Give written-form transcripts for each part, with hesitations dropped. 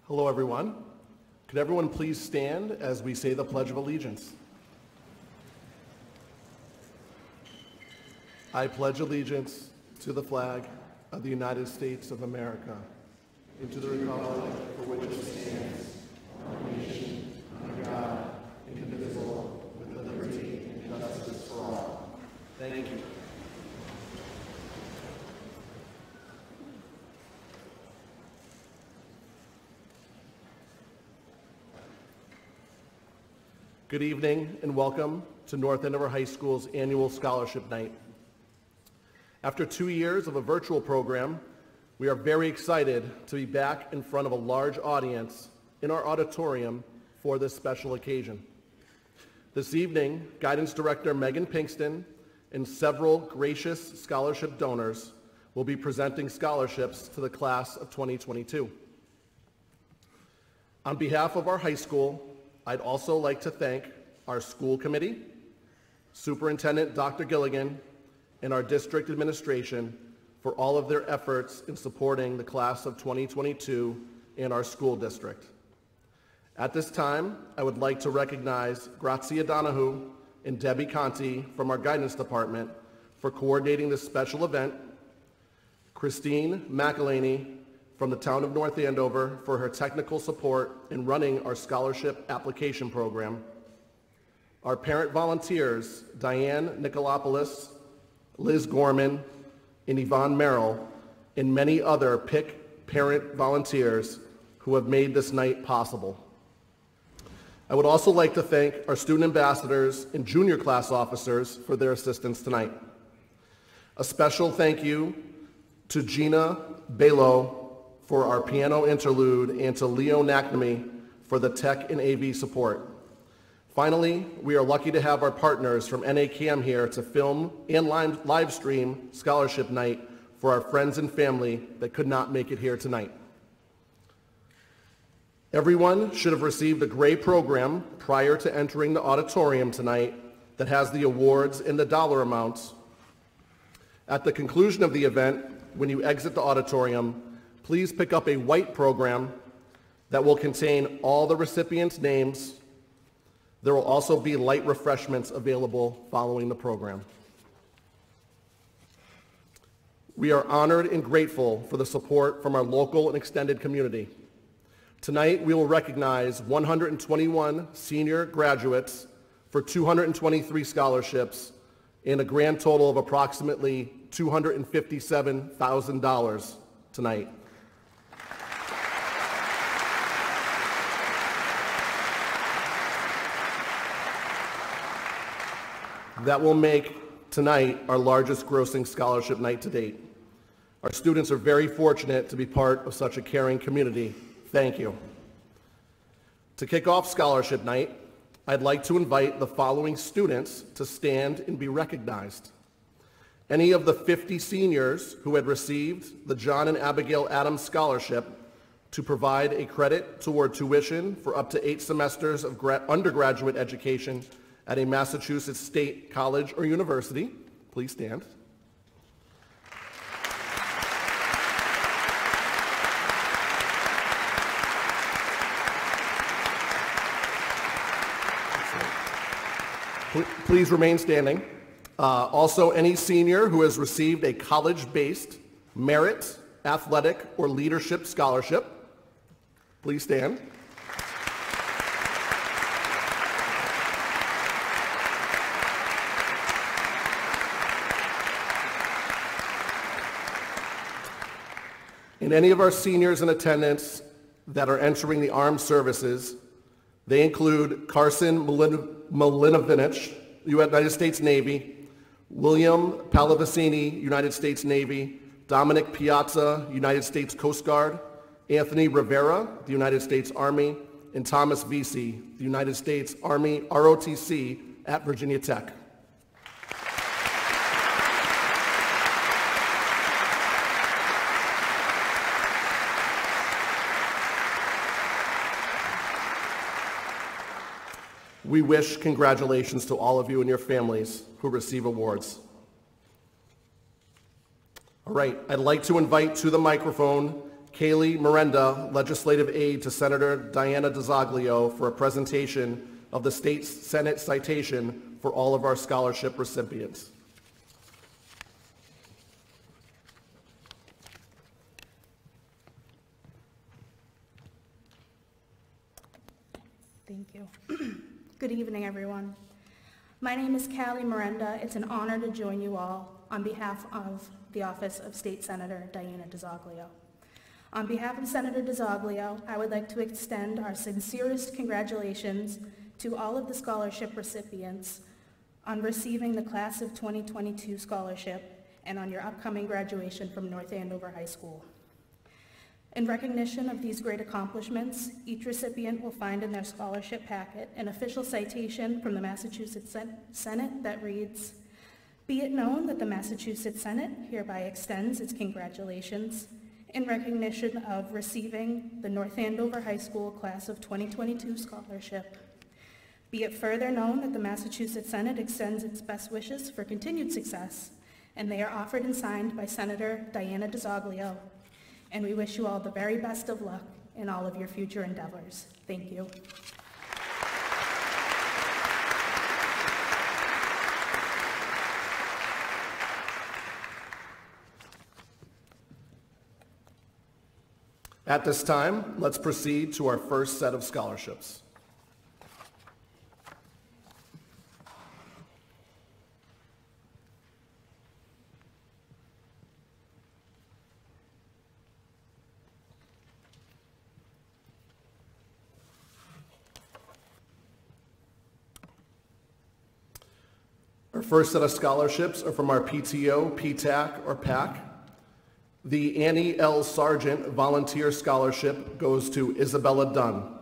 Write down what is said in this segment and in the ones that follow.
Hello, everyone. Could everyone please stand as we say the Pledge of Allegiance? I pledge allegiance to the flag of the United States of America and to the republic for which it stands, one nation, under God, indivisible, with liberty and justice for all. Thank you. Good evening and welcome to North Andover High School's annual Scholarship Night. After 2 years of a virtual program, we are very excited to be back in front of a large audience in our auditorium for this special occasion. This evening, Guidance Director Megan Pinkston and several gracious scholarship donors will be presenting scholarships to the class of 2022. On behalf of our high school, I'd also like to thank our school committee, Superintendent Dr. Gilligan, and our district administration for all of their efforts in supporting the class of 2022 in our school district. At this time, I would like to recognize Grazia Donahue and Debbie Conti from our guidance department for coordinating this special event, Christine McElhaney from the town of North Andover for her technical support in running our scholarship application program, our parent volunteers, Diane Nicolopoulos, Liz Gorman, and Yvonne Merrill, and many other PIC parent volunteers who have made this night possible. I would also like to thank our student ambassadors and junior class officers for their assistance tonight. A special thank you to Gina Balo for our piano interlude, and to Leo Naknamy for the tech and AV support. Finally, we are lucky to have our partners from NACAM here to film and live stream Scholarship Night for our friends and family that could not make it here tonight. Everyone should have received a gray program prior to entering the auditorium tonight that has the awards and the dollar amounts. At the conclusion of the event, when you exit the auditorium, please pick up a white program that will contain all the recipients' names. There will also be light refreshments available following the program. We are honored and grateful for the support from our local and extended community. Tonight, we will recognize 121 senior graduates for 223 scholarships and a grand total of approximately $257,000 tonight. That will make tonight our largest grossing scholarship night to date. Our students are very fortunate to be part of such a caring community. Thank you. To kick off Scholarship Night, I'd like to invite the following students to stand and be recognized. Any of the 50 seniors who had received the John and Abigail Adams Scholarship to provide a credit toward tuition for up to 8 semesters of undergraduate education at a Massachusetts state college or university. Please stand. Please remain standing. Also, any senior who has received a college-based merit, athletic, or leadership scholarship, please stand. And any of our seniors in attendance that are entering the armed services, they include Carson Milinovinich, United States Navy, William Palavicini, United States Navy, Dominic Piazza, United States Coast Guard, Anthony Rivera, the United States Army, and Thomas Vesey, the United States Army ROTC at Virginia Tech. We wish congratulations to all of you and your families who receive awards. All right, I'd like to invite to the microphone Kayla Miranda, legislative aide to Senator Diana DeZoglio, for a presentation of the State Senate citation for all of our scholarship recipients. Thank you. Good evening, everyone. My name is Callie Miranda. It's an honor to join you all on behalf of the office of State Senator Diana DeZoglio. On behalf of Senator DeZoglio, I would like to extend our sincerest congratulations to all of the scholarship recipients on receiving the Class of 2022 scholarship and on your upcoming graduation from North Andover High School. In recognition of these great accomplishments, each recipient will find in their scholarship packet an official citation from the Massachusetts Senate that reads, "Be it known that the Massachusetts Senate hereby extends its congratulations in recognition of receiving the North Andover High School Class of 2022 scholarship. Be it further known that the Massachusetts Senate extends its best wishes for continued success, and they are offered and signed by Senator Diana DeZoglio. And we wish you all the very best of luck in all of your future endeavors. Thank you." At this time, let's proceed to our first set of scholarships. Our first set of scholarships are from our PTO, PTAC, or PAC. The Annie L. Sargent Volunteer Scholarship goes to Isabella Dunn.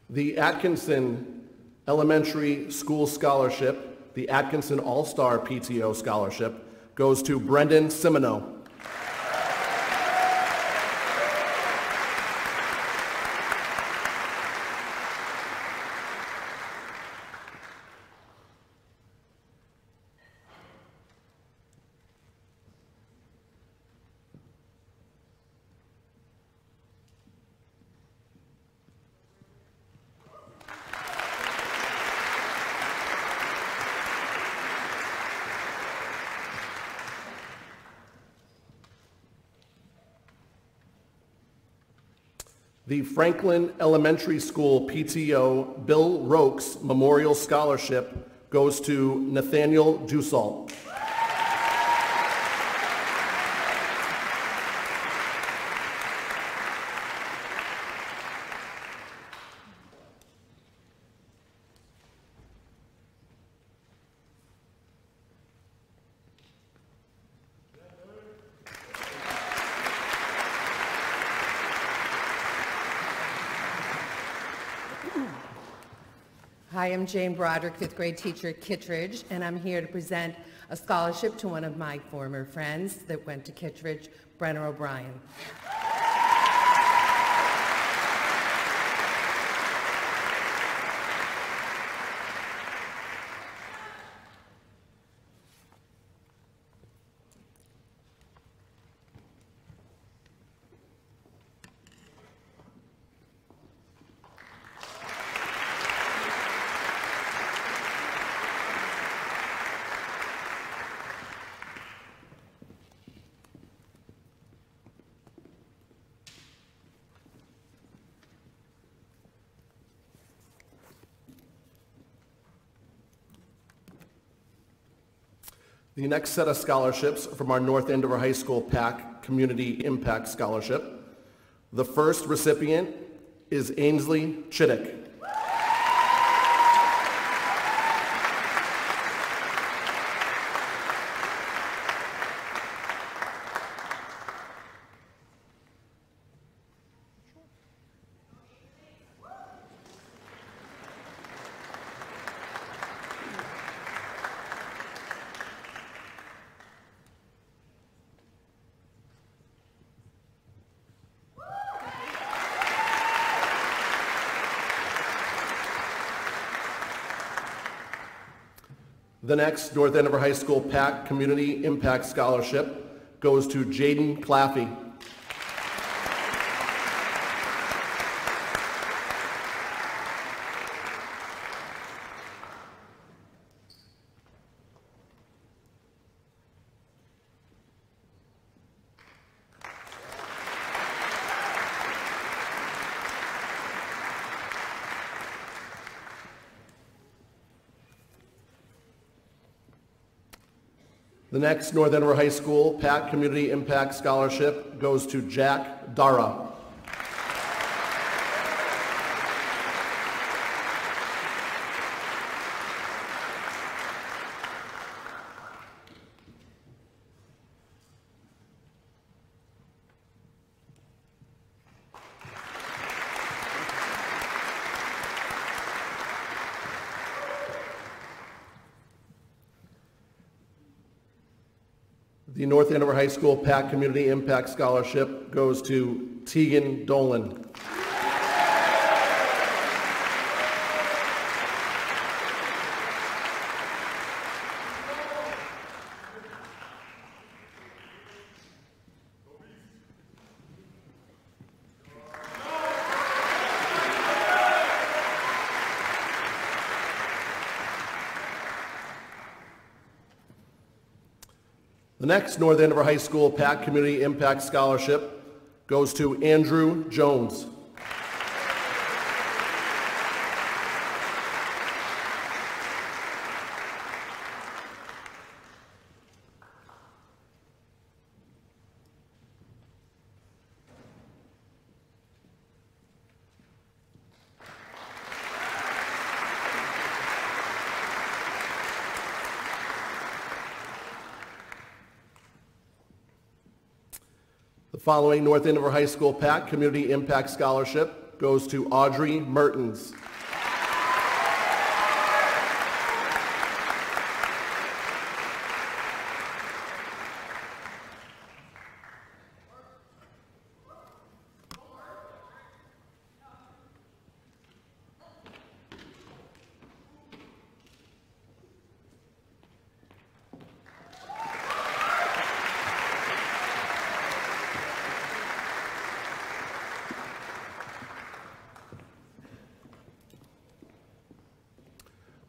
The Atkinson Elementary School Scholarship, the Atkinson All-Star PTO Scholarship, goes to Brendan Simino. The Franklin Elementary School PTO Bill Rokes Memorial Scholarship goes to Nathaniel Dussault. Hi, I'm Jane Broderick, fifth grade teacher at Kittredge, and I'm here to present a scholarship to one of my former friends that went to Kittredge, Brenner O'Brien. The next set of scholarships from our North Andover High School PAC Community Impact Scholarship. The first recipient is Ainsley Chittick. The next North Andover High School PAC Community Impact Scholarship goes to Jaden Claffey. The next North Andover High School PAC Community Impact Scholarship goes to Jack Dara. The North Andover High School PAC Community Impact Scholarship goes to Tegan Dolan. The next North Andover High School PAC Community Impact Scholarship goes to Andrew Jones. The following North Andover High School PAC Community Impact Scholarship goes to Audrey Mertens.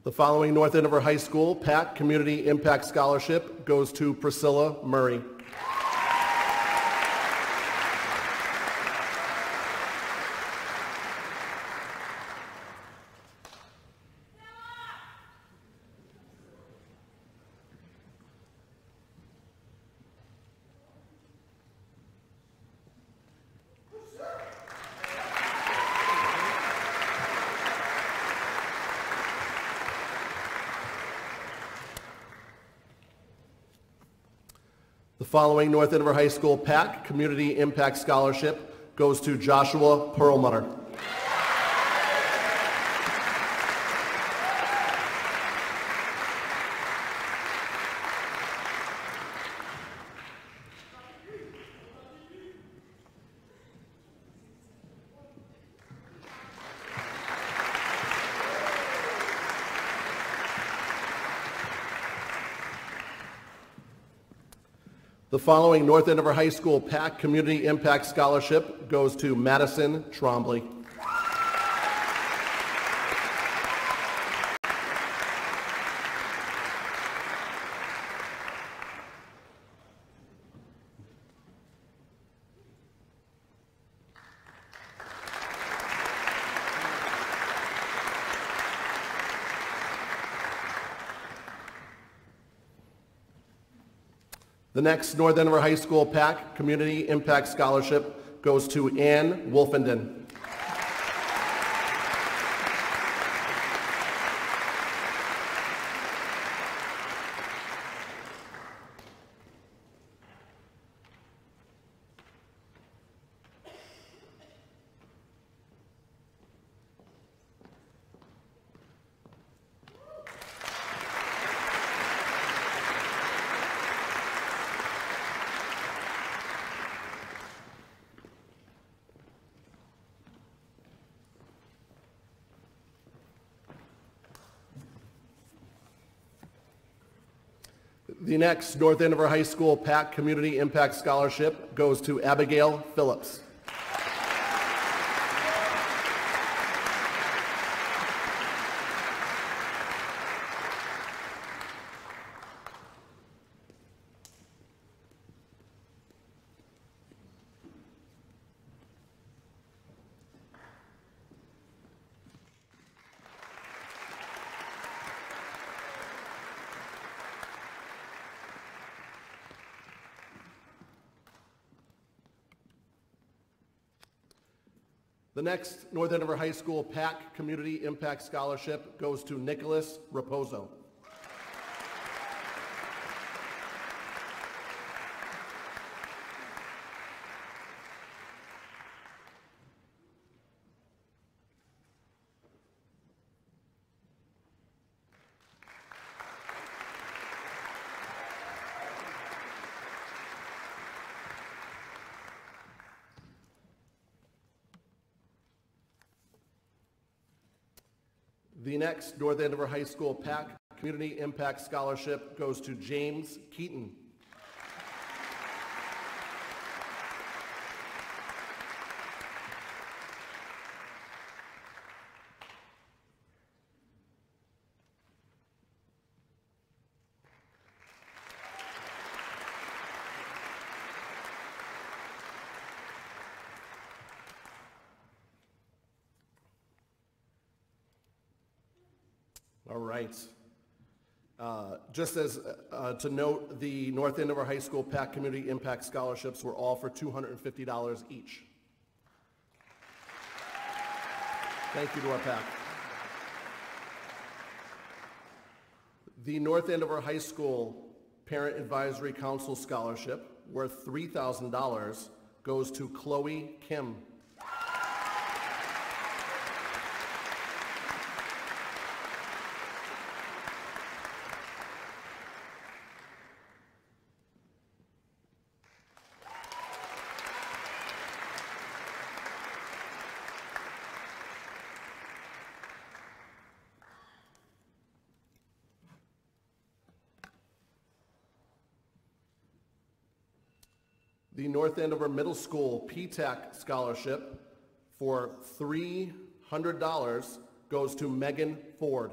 The following North Andover High School PAC Community Impact Scholarship goes to Priscilla Murray. The following North Andover High School PAC Community Impact Scholarship goes to Joshua Perlmutter. The following North Andover High School PAC Community Impact Scholarship goes to Madison Trombley. The next North Andover High School PAC Community Impact Scholarship goes to Ann Wolfenden. The next North Andover High School PAC Community Impact Scholarship goes to Abigail Phillips. The next North Andover High School PAC Community Impact Scholarship goes to Nicholas Raposo. The next North Andover High School PAC Community Impact Scholarship goes to James Keaton. All right. Just as to note, the North Andover High School PAC Community Impact Scholarships were all for $250 each. Thank you to our PAC. The North Andover High School Parent Advisory Council Scholarship, worth $3,000, goes to Chloe Kim. The North Andover Middle School PTAC Scholarship for $300 goes to Megan Ford.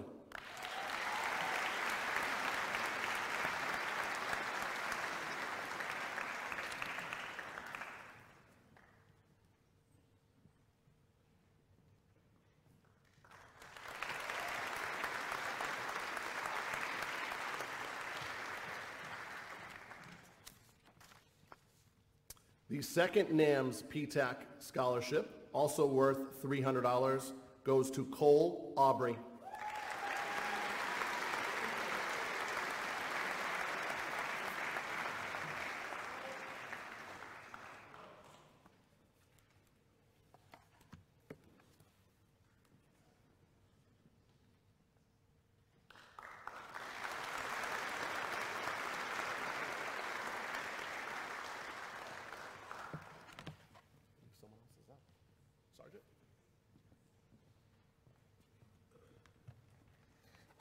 The second NAMS PTAC Scholarship, also worth $300, goes to Cole Aubrey.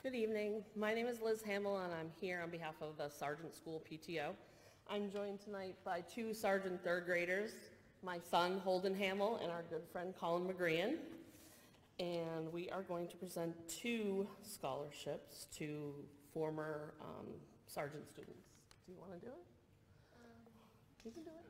Good evening. My name is Liz Hamill, and I'm here on behalf of the Sergeant School PTO. I'm joined tonight by two Sergeant third graders, my son Holden Hamill and our good friend Colin McGrean. And we are going to present two scholarships to former Sergeant students. Do you want to do it? You can do it.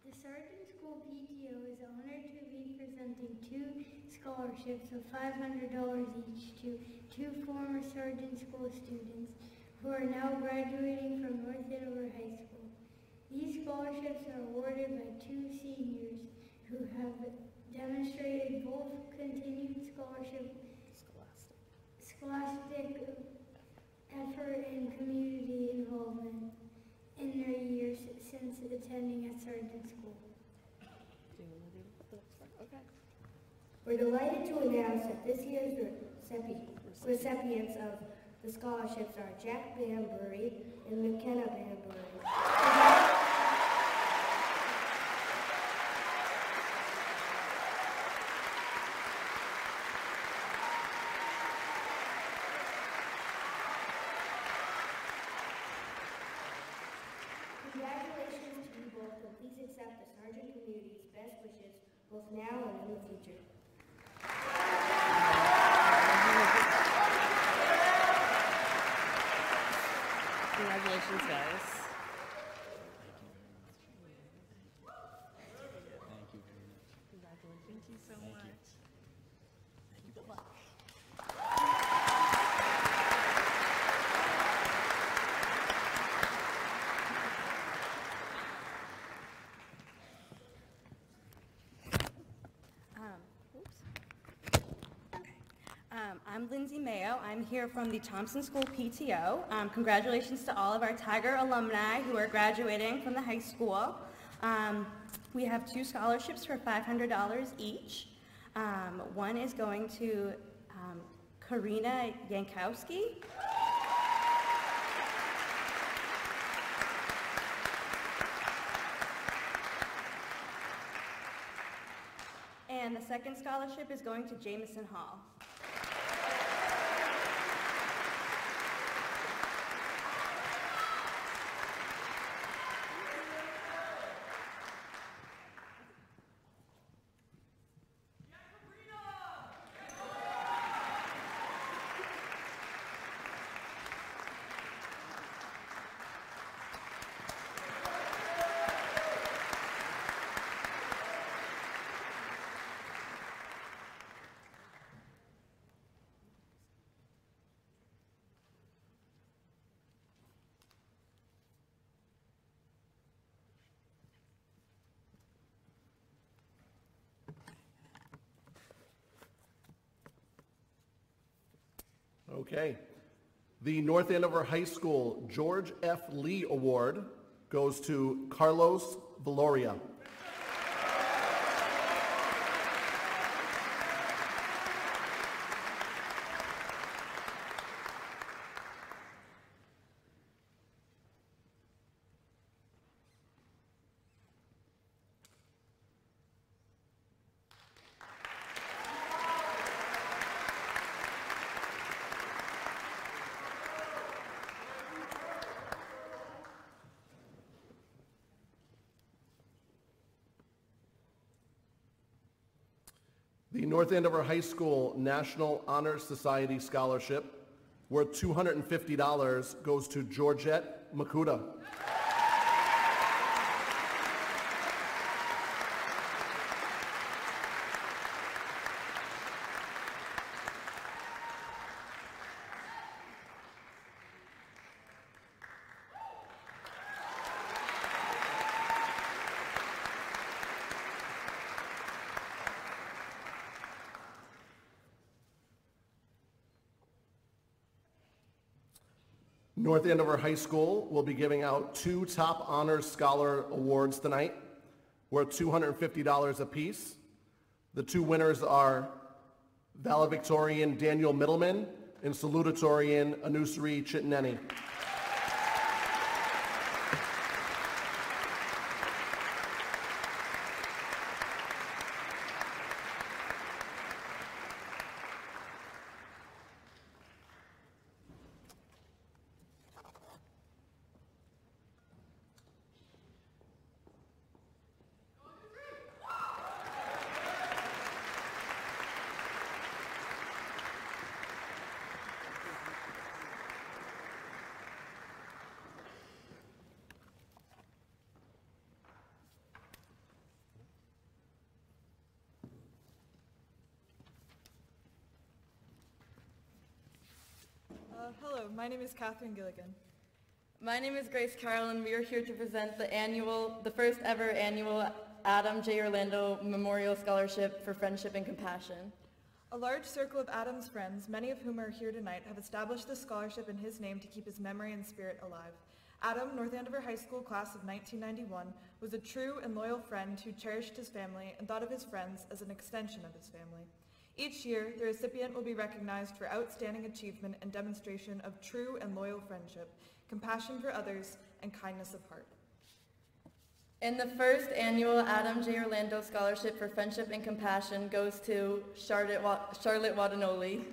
The Sergeant School PTO is honored to be presenting two scholarships of $500 each to two former Sergeant School students who are now graduating from North Andover High School. These scholarships are awarded by two seniors who have demonstrated both continued scholastic effort and community involvement in their years since attending at Sergeant School. Do you want to do the next part? Okay. We're delighted to announce that this year's recipients of the scholarships are Jack Banbury and McKenna Banbury. Congratulations to you both, and please accept the Sergeant community's best wishes, both now and in the future. Congratulations, guys. Thank you so much. Good luck. I'm Lindsay Mayo. I'm here from the Thompson School PTO. Congratulations to all of our Tiger alumni who are graduating from the high school. We have 2 scholarships for $500 each. One is going to Karina Yankowski. And the second scholarship is going to Jameson Hall. Okay. The North Andover High School George F. Lee Award goes to Carlos Valoria. The North Andover High School National Honor Society Scholarship, worth $250, goes to Georgette Makuda. North Andover High School will be giving out 2 Top Honors Scholar Awards tonight, worth $250 apiece. The 2 winners are valedictorian Daniel Middleman and salutatorian Anusri Chitneni. Hello, my name is Catherine Gilligan. My name is Grace Carolyn. We are here to present the first ever annual Adam J. Orlando Memorial Scholarship for Friendship and Compassion. A large circle of Adam's friends, many of whom are here tonight, have established this scholarship in his name to keep his memory and spirit alive. Adam, North Andover High School class of 1991, was a true and loyal friend who cherished his family and thought of his friends as an extension of his family. Each year, the recipient will be recognized for outstanding achievement and demonstration of true and loyal friendship, compassion for others, and kindness of heart. And the first annual Adam J. Orlando Scholarship for Friendship and Compassion goes to Charlotte Wadanoli.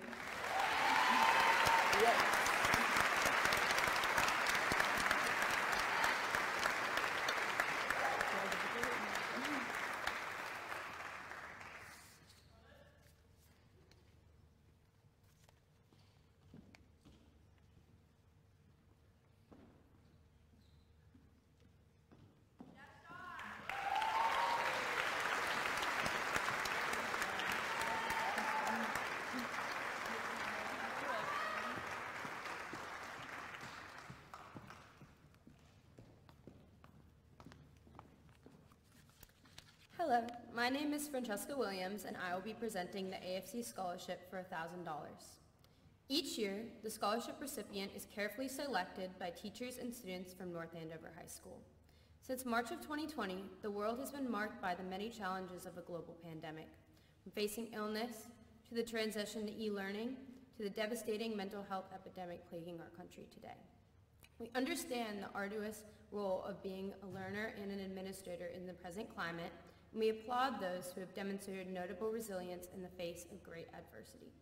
My name is Francesca Williams, and I will be presenting the AFC Scholarship for $1,000. Each year, the scholarship recipient is carefully selected by teachers and students from North Andover High School. Since March of 2020, the world has been marked by the many challenges of a global pandemic, from facing illness, to the transition to e-learning, to the devastating mental health epidemic plaguing our country today. We understand the arduous role of being a learner and an administrator in the present climate, and we applaud those who have demonstrated notable resilience in the face of great adversity.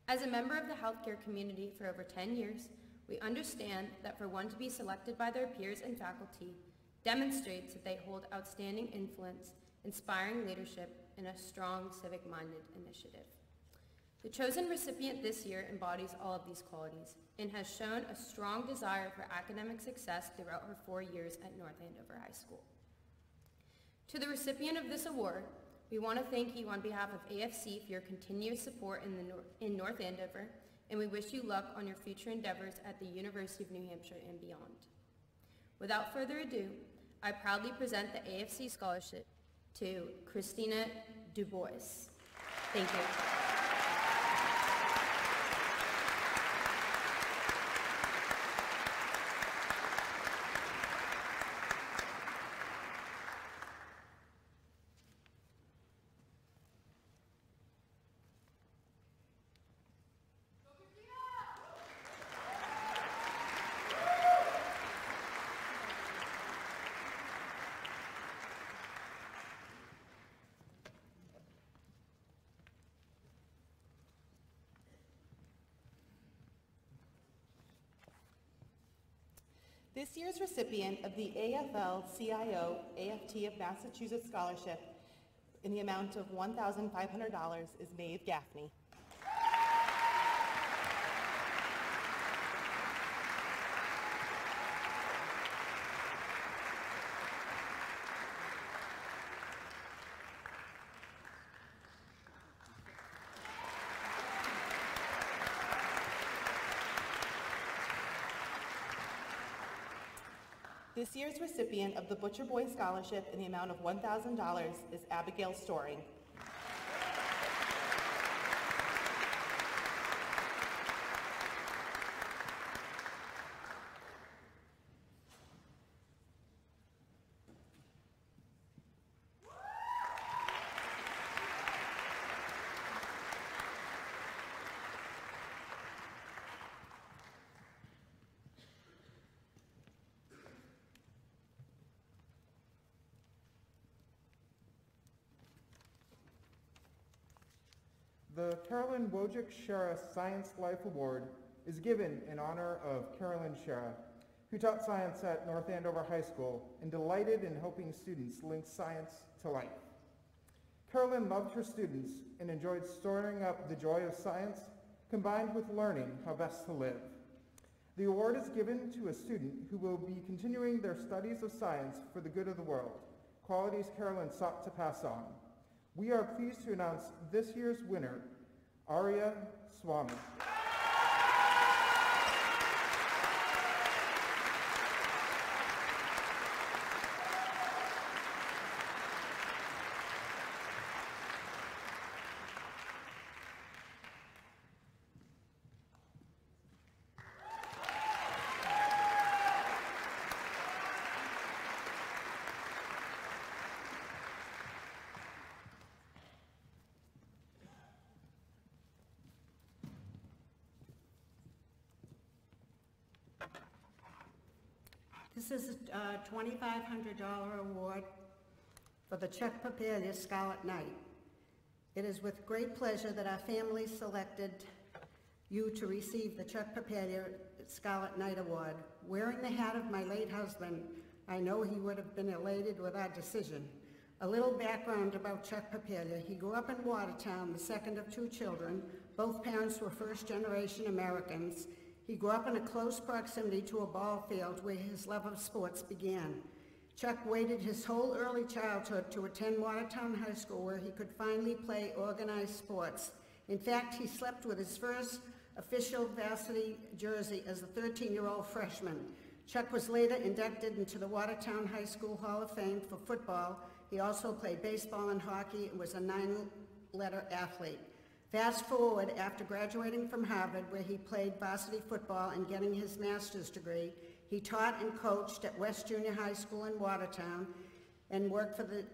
As a member of the healthcare community for over 10 years, we understand that for one to be selected by their peers and faculty demonstrates that they hold outstanding influence, inspiring leadership, and a strong civic-minded initiative. The chosen recipient this year embodies all of these qualities and has shown a strong desire for academic success throughout her 4 years at North Andover High School. To the recipient of this award, we want to thank you on behalf of AFC for your continuous support in North Andover, and we wish you luck on your future endeavors at the University of New Hampshire and beyond. Without further ado, I proudly present the AFC Scholarship to Christina Dubois. Thank you. This year's recipient of the AFL-CIO AFT of Massachusetts Scholarship in the amount of $1,500 is Maeve Gaffney. This year's recipient of the Butcher Boy Scholarship in the amount of $1,000 is Abigail Storing. The Carolyn Wojcik Shara Science Life Award is given in honor of Carolyn Shara, who taught science at North Andover High School and delighted in helping students link science to life. Carolyn loved her students and enjoyed storing up the joy of science combined with learning how best to live. The award is given to a student who will be continuing their studies of science for the good of the world, qualities Carolyn sought to pass on. We are pleased to announce this year's winner, Arya Swami. This is a $2,500 award for the Chuck Papilla Scarlet Night. It is with great pleasure that our family selected you to receive the Chuck Papilla Scarlet Night Award. Wearing the hat of my late husband, I know he would have been elated with our decision. A little background about Chuck Papilla. He grew up in Watertown, the second of 2 children. Both parents were first-generation Americans. He grew up in a close proximity to a ball field where his love of sports began. Chuck waited his whole early childhood to attend Watertown High School where he could finally play organized sports. In fact, he slept with his first official varsity jersey as a 13-year-old freshman. Chuck was later inducted into the Watertown High School Hall of Fame for football He also played baseball and hockey and was a 9-letter athlete. Fast forward, after graduating from Harvard, where he played varsity football and getting his master's degree, he taught and coached at West Junior High School in Watertown and worked for the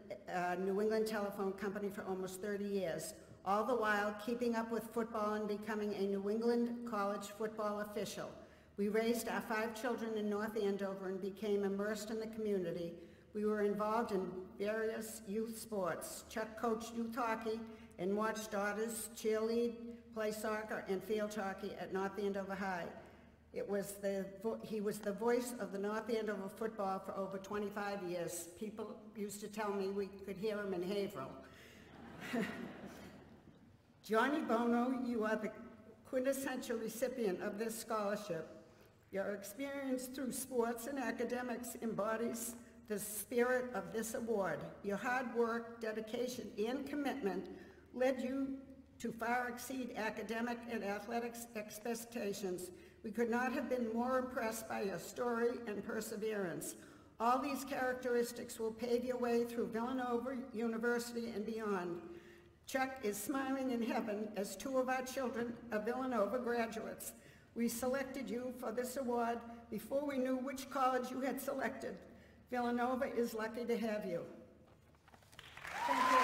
New England Telephone Company for almost 30 years, all the while keeping up with football and becoming a New England college football official. We raised our 5 children in North Andover and became immersed in the community. We were involved in various youth sports. Chuck coached youth hockey and watched daughters cheerlead, play soccer, and field hockey at North Andover High. He was the voice of the North Andover football for over 25 years. People used to tell me we could hear him in Haverhill. Johnny Bono, you are the quintessential recipient of this scholarship. Your experience through sports and academics embodies the spirit of this award. Your hard work, dedication, and commitment led you to far exceed academic and athletics expectations. We could not have been more impressed by your story and perseverance. All these characteristics will pave your way through Villanova University and beyond. Chuck is smiling in heaven as 2 of our children are Villanova graduates. We selected you for this award before we knew which college you had selected. Villanova is lucky to have you. Thank you.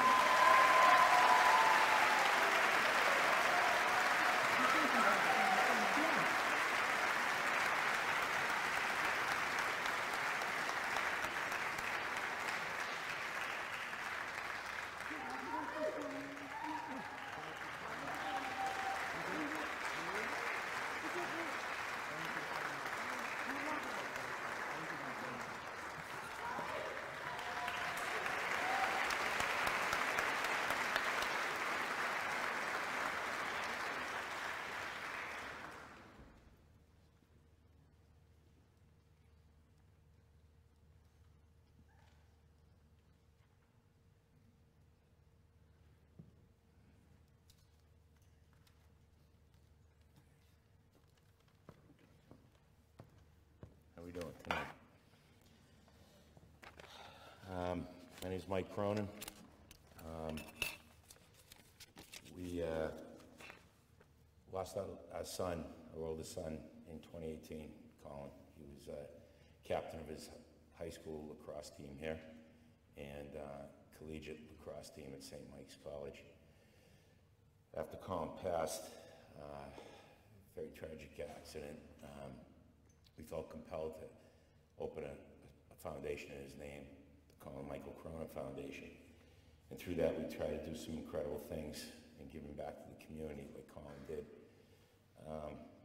How are we doing tonight? My name is Mike Cronin. We lost our son, our oldest son, in 2018, Colin. He was captain of his high school lacrosse team here and collegiate lacrosse team at St. Mike's College. After Colin passed, very tragic accident, we felt compelled to open a foundation in his name, the Colin Michael Cronin Foundation. And through that, we try to do some incredible things and giving back to the community like Colin did.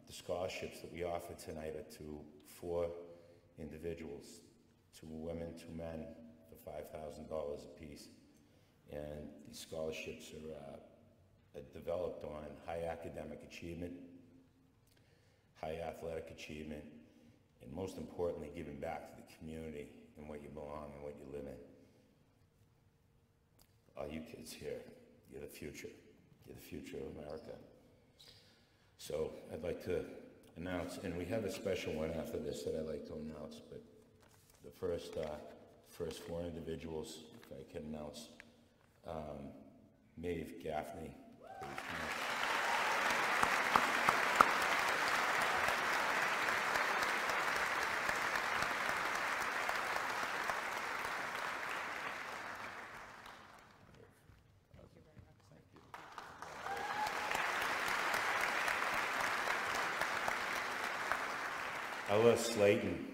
The scholarships that we offer tonight are to 4 individuals, 2 women, 2 men, for $5,000 apiece. And these scholarships are developed on high academic achievement, high athletic achievement, and most importantly, giving back to the community and what you belong and what you live in. All you kids here, you're the future. You're the future of America. So I'd like to announce, and we have a special one after this that I'd like to announce, but the first 4 individuals, if I can announce, Maeve Gaffney. Ella Slayton.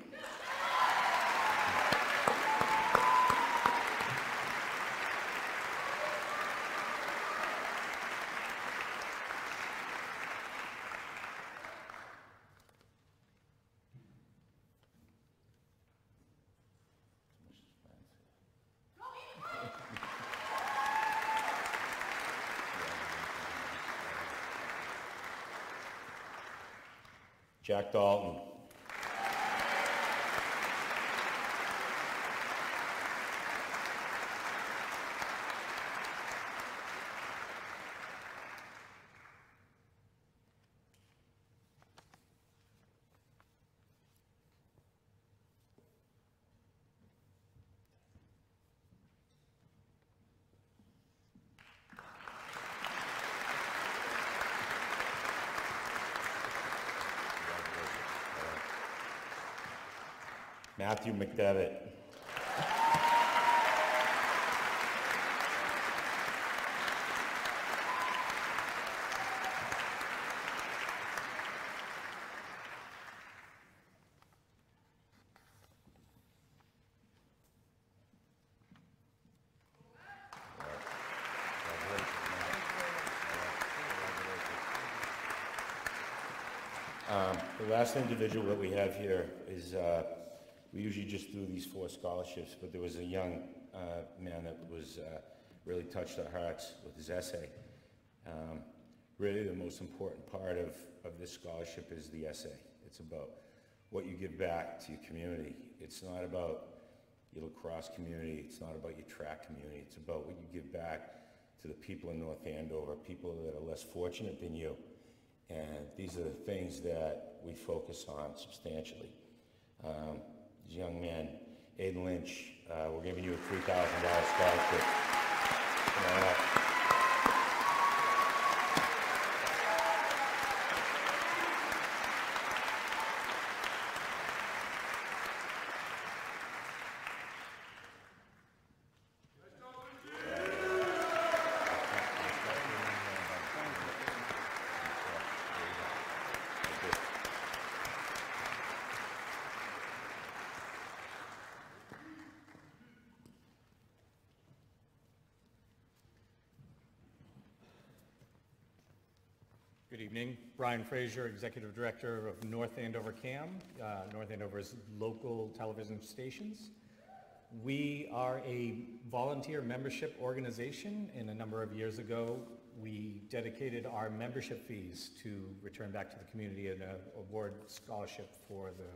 Jack Dalton. Matthew McDevitt. The last individual that we have here is, we usually just do these 4 scholarships, but there was a young man that was really touched our hearts with his essay. Really the most important part of this scholarship is the essay. It's about what you give back to your community. It's not about your lacrosse community, it's not about your track community, it's about what you give back to the people in North Andover, people that are less fortunate than you. And these are the things that we focus on substantially. This young man, Aiden Lynch, we're giving you a $3,000 scholarship. Good evening. Brian Frazier, Executive Director of North Andover CAM, North Andover's local television stations. We are a volunteer membership organization, and a number of years ago, we dedicated our membership fees to return back to the community and award scholarship for the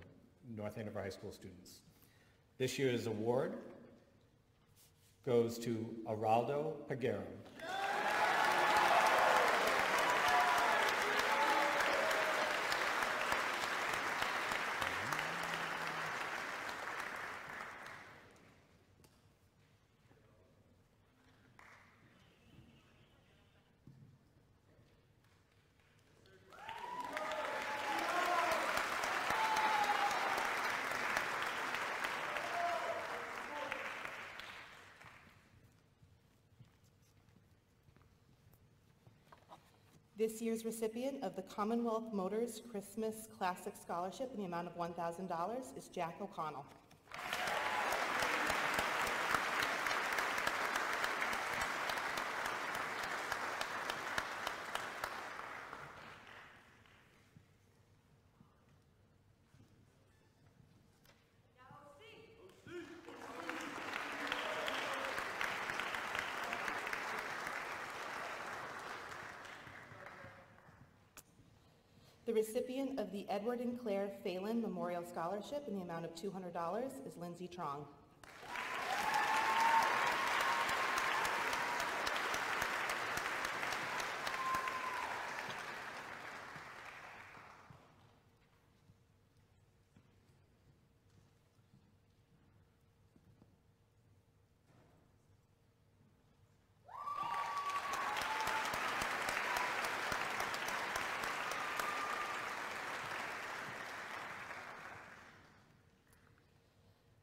North Andover High School students. This year's award goes to Araldo Peguero. This year's recipient of the Commonwealth Motors Christmas Classic Scholarship in the amount of $1,000 is Jack O'Connell. The recipient of the Edward and Claire Phelan Memorial Scholarship in the amount of $200 is Lindsay Trong.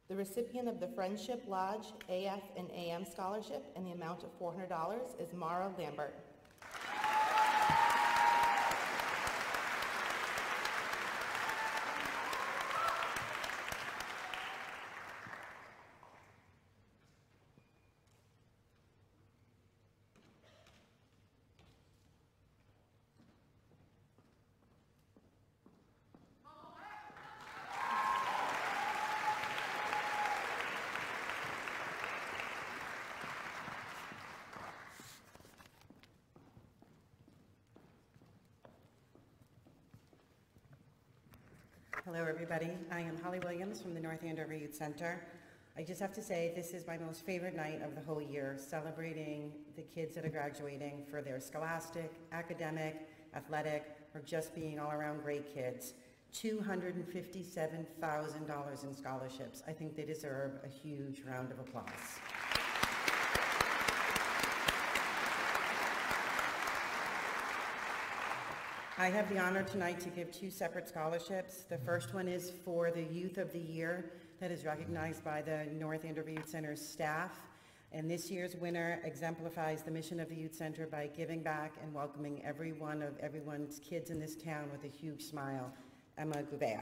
The recipient of the Friendship Lodge AF and AM Scholarship in the amount of $400 is Mara Lambert. Hello everybody, I am Holly Williams from the North Andover Youth Center. I just have to say this is my most favorite night of the whole year, celebrating the kids that are graduating for their scholastic, academic, athletic, or just being all around great kids. $257,000 in scholarships. I think they deserve a huge round of applause. I have the honor tonight to give two separate scholarships. The first one is for the Youth of the Year that is recognized by the North Andover Youth Center's staff. And this year's winner exemplifies the mission of the Youth Center by giving back and welcoming every one of everyone's kids in this town with a huge smile. Emma Gouveia.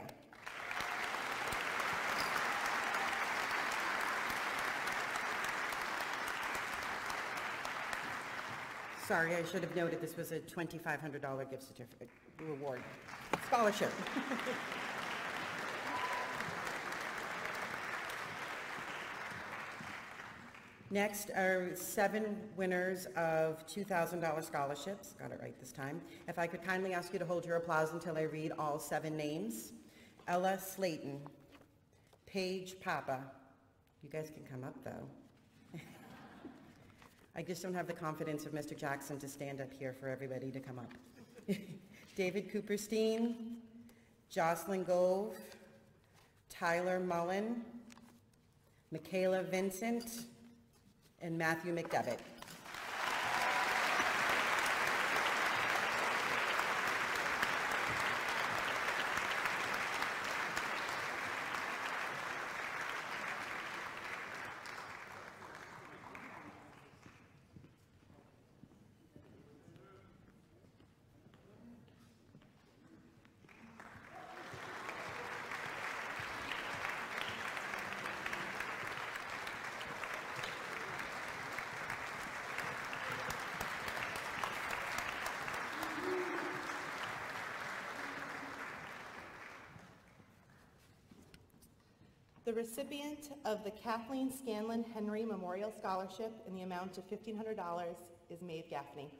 Sorry, I should have noted this was a $2,500 gift certificate reward scholarship. Next are 7 winners of $2,000 scholarships. Got it right this time. If I could kindly ask you to hold your applause until I read all 7 names. Ella Slayton, Paige Papa. You guys can come up though. I just don't have the confidence of Mr. Jackson to stand up here for everybody to come up. David Cooperstein, Jocelyn Gove, Tyler Mullen, Michaela Vincent, and Matthew McDevitt. The recipient of the Kathleen Scanlon Henry Memorial Scholarship in the amount of $1,500 is Maeve Gaffney.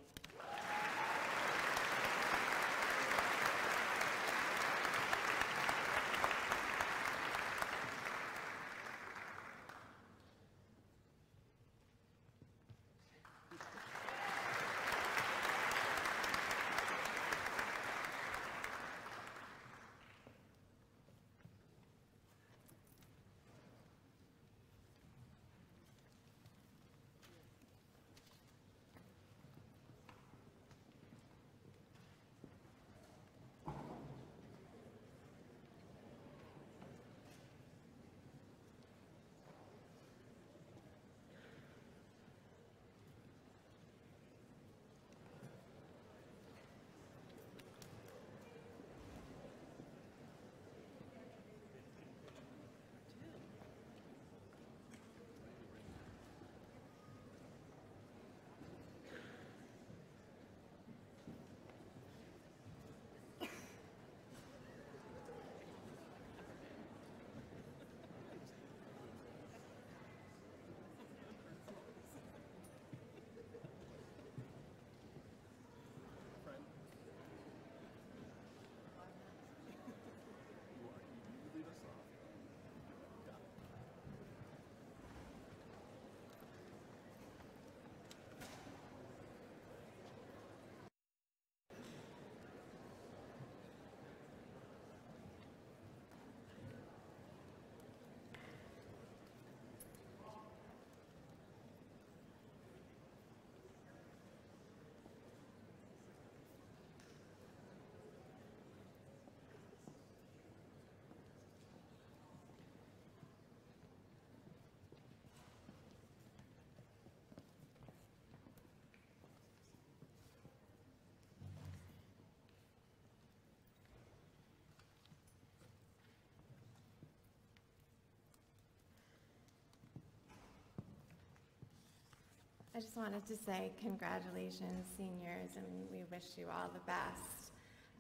I just wanted to say congratulations, seniors, and we wish you all the best.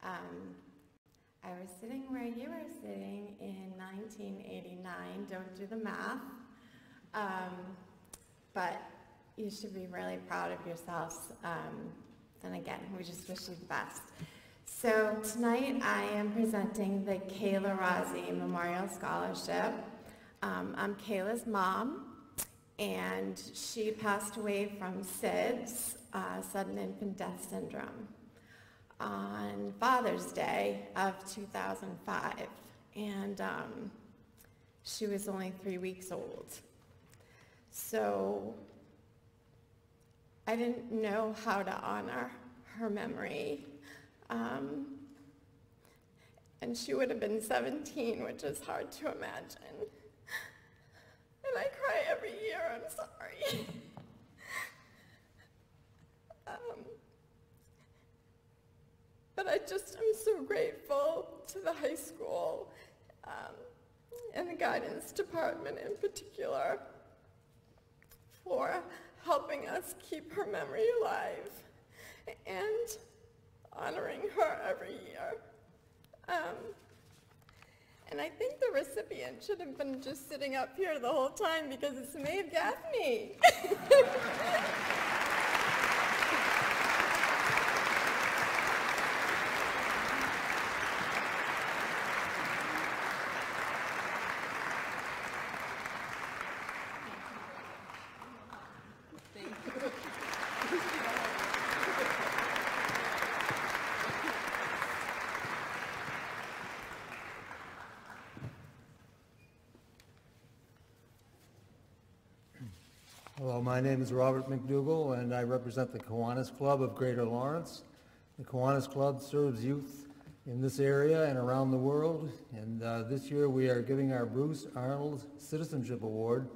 I was sitting where you were sitting in 1989. Don't do the math. But you should be really proud of yourselves. And again, we just wish you the best. So tonight I am presenting the Kayla Rossi Memorial Scholarship. I'm Kayla's mom, and she passed away from SIDS, sudden infant death syndrome, on Father's Day of 2005. And she was only 3 weeks old. So I didn't know how to honor her memory. And she would have been 17, which is hard to imagine. sorry. But I just am so grateful to the high school and the guidance department in particular for helping us keep her memory alive and honoring her every year. And I think the recipient should have been just sitting up here the whole time because it's Maeve Gaffney. Hello, my name is Robert McDougall, and I represent the Kiwanis Club of Greater Lawrence. The Kiwanis Club serves youth in this area and around the world, and this year we are giving our Bruce Arnold Citizenship Award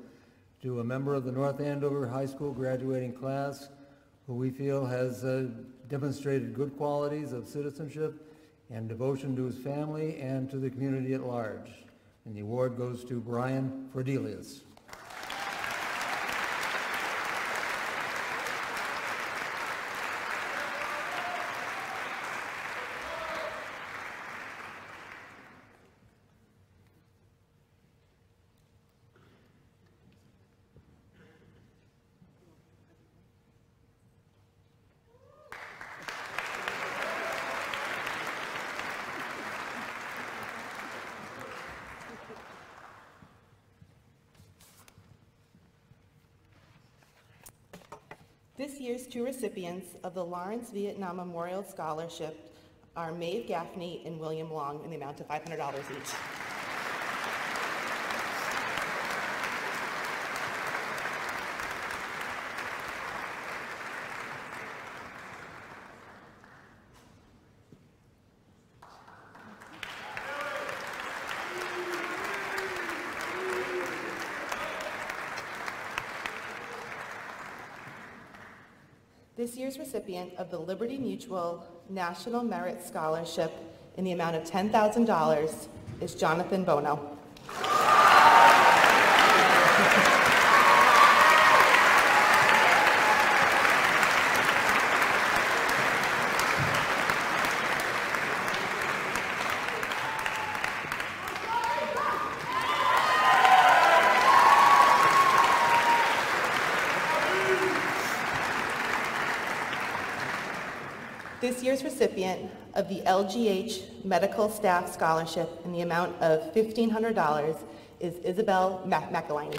to a member of the North Andover High School graduating class who we feel has demonstrated good qualities of citizenship and devotion to his family and to the community at large. And the award goes to Brian Fordelius. This year's two recipients of the Lawrence Vietnam Memorial Scholarship are Maeve Gaffney and William Long in the amount of $500 each. This year's recipient of the Liberty Mutual National Merit Scholarship in the amount of $10,000 is Jonathan Bono. This year's recipient of the LGH Medical Staff Scholarship in the amount of $1,500 is Isabel McElwain.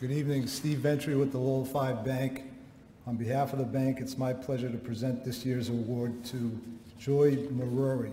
Good evening, Steve Ventry with the Lowell 5 Bank. On behalf of the bank, it's my pleasure to present this year's award to Joy Maruri.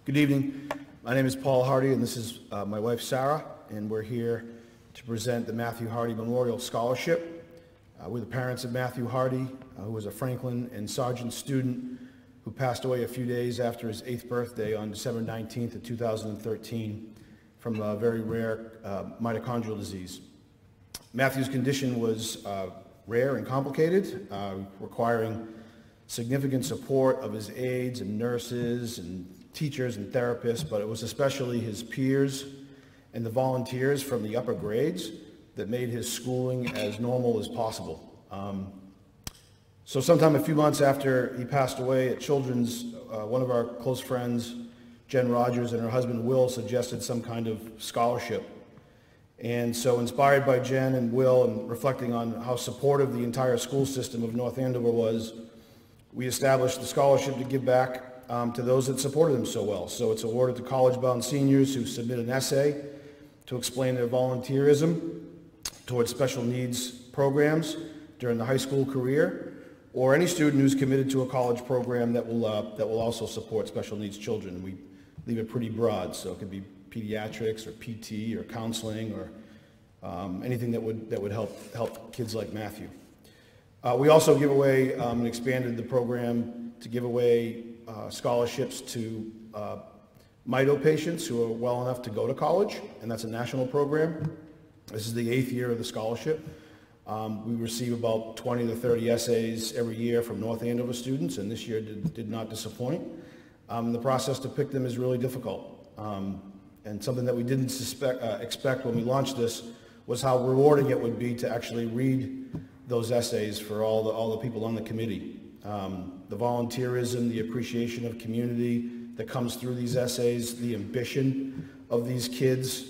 Good evening. My name is Paul Hardy, and this is my wife, Shara, and we're here to present the Matthew Hardy Memorial Scholarship. We're the parents of Matthew Hardy, who was a Franklin and Sargent student who passed away a few days after his 8th birthday on December 19th of 2013 from a very rare mitochondrial disease. Matthew's condition was rare and complicated, requiring significant support of his aides and nurses and teachers and therapists, but it was especially his peers and the volunteers from the upper grades that made his schooling as normal as possible. So sometime a few months after he passed away at Children's, one of our close friends, Jen Rogers, and her husband Will suggested some kind of scholarship. And so inspired by Jen and Will and reflecting on how supportive the entire school system of North Andover was, we established the scholarship to give back to those that supported them so well. So it's awarded to college-bound seniors who submit an essay to explain their volunteerism towards special needs programs during the high school career, or any student who's committed to a college program that will also support special needs children. We leave it pretty broad, so it could be pediatrics or PT or counseling or anything that would help kids like Matthew. We also give away and expanded the program to give away scholarships to MITO patients who are well enough to go to college, and that's a national program. This is the 8th year of the scholarship. We receive about 20 to 30 essays every year from North Andover students, and this year did not disappoint. The process to pick them is really difficult, and something that we didn't expect when we launched this was how rewarding it would be to actually read those essays for all the people on the committee. The volunteerism, the appreciation of community that comes through these essays, the ambition of these kids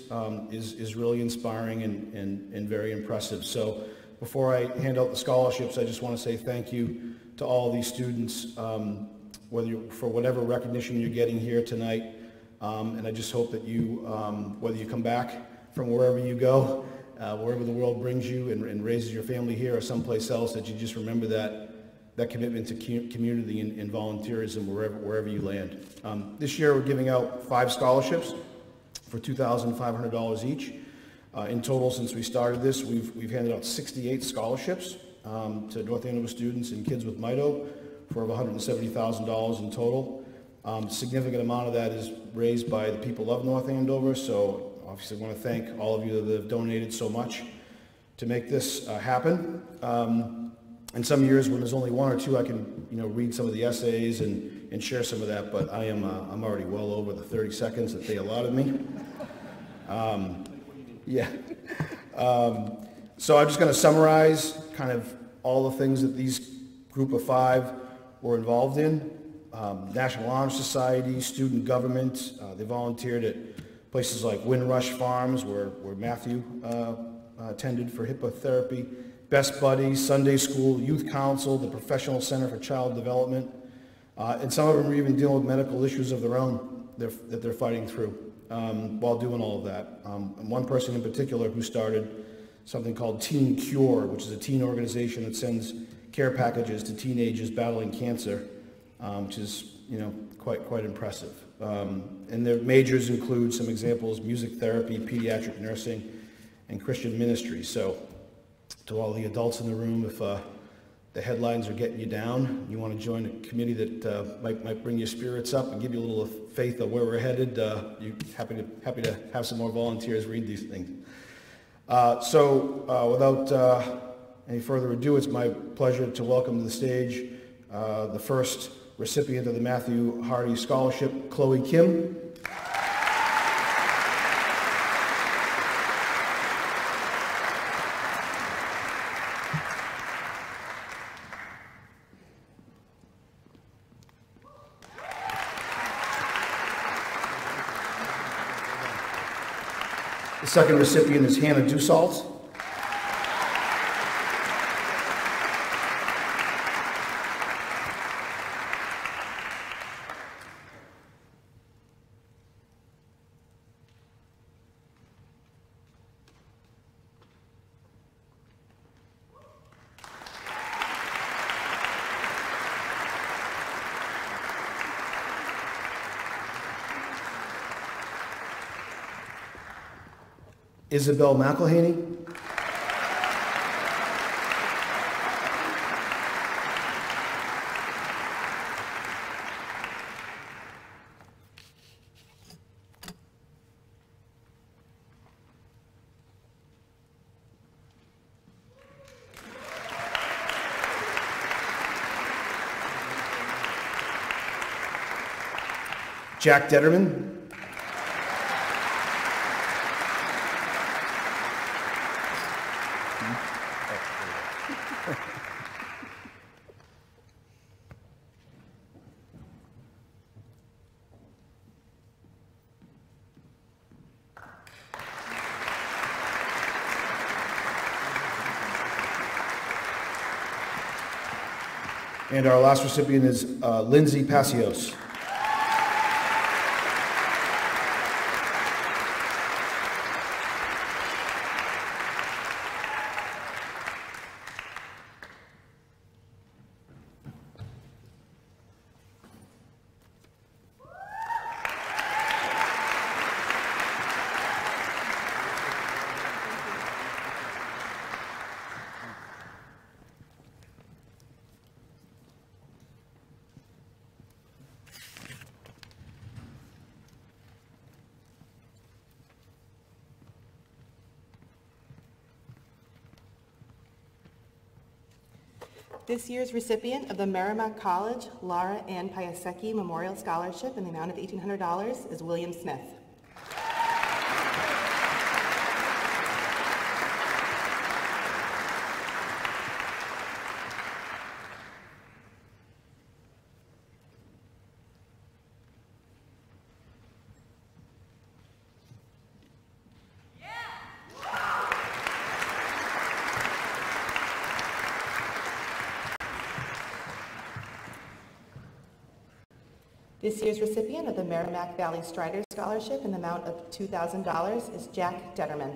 is really inspiring and very impressive. So before I hand out the scholarships, I just want to say thank you to all these students, for whatever recognition you're getting here tonight. And I just hope that you, whether you come back from wherever you go, wherever the world brings you and raises your family here or someplace else, that you just remember that commitment to community and volunteerism wherever you land. This year we're giving out 5 scholarships for $2,500 each. In total, since we started this, we've handed out 68 scholarships to North Andover students and kids with MITO for over $170,000 in total. A significant amount of that is raised by the people of North Andover, so obviously I want to thank all of you that have donated so much to make this happen. In some years when there's only 1 or 2, I can read some of the essays and share some of that, but I'm already well over the 30 seconds that they allotted me. Yeah. So I'm just going to summarize kind of all the things that these group of 5 were involved in. National Honor Society, student government. They volunteered at places like Windrush Farms, where Matthew attended for HIPAA therapy. Best Buddies, Sunday School, Youth Council, the Professional Center for Child Development. And some of them are even dealing with medical issues of their own that they're fighting through while doing all of that. And one person in particular who started something called Teen Cure, which is a teen organization that sends care packages to teenagers battling cancer, which is quite impressive. And their majors include some examples: music therapy, pediatric nursing, and Christian ministry. So to all the adults in the room, if the headlines are getting you down, you want to join a committee that might bring your spirits up and give you a little faith of where we're headed, you're happy to have some more volunteers read these things. Without any further ado, it's my pleasure to welcome to the stage the first recipient of the Matthew Hardy Scholarship, Chloe Kim. The second recipient is Hannah Dussault. Isabel McElhaney. Jack Detterman. And our last recipient is Lindsay Passios. This year's recipient of the Merrimack College Laura Ann Piasecki Memorial Scholarship in the amount of $1,800 is William Smith. This year's recipient of the Merrimack Valley Strider Scholarship in the amount of $2,000 is Jack Detterman.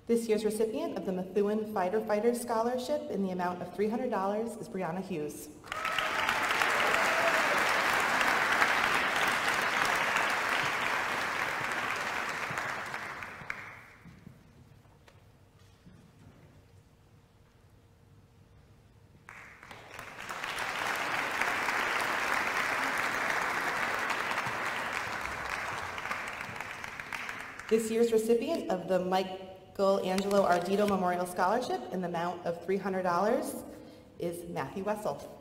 This year's recipient of the Methuen Firefighters Scholarship in the amount of $300 is Brianna Hughes. This year's recipient of the Michelangelo Ardito Memorial Scholarship in the amount of $300 is Matthew Wessel.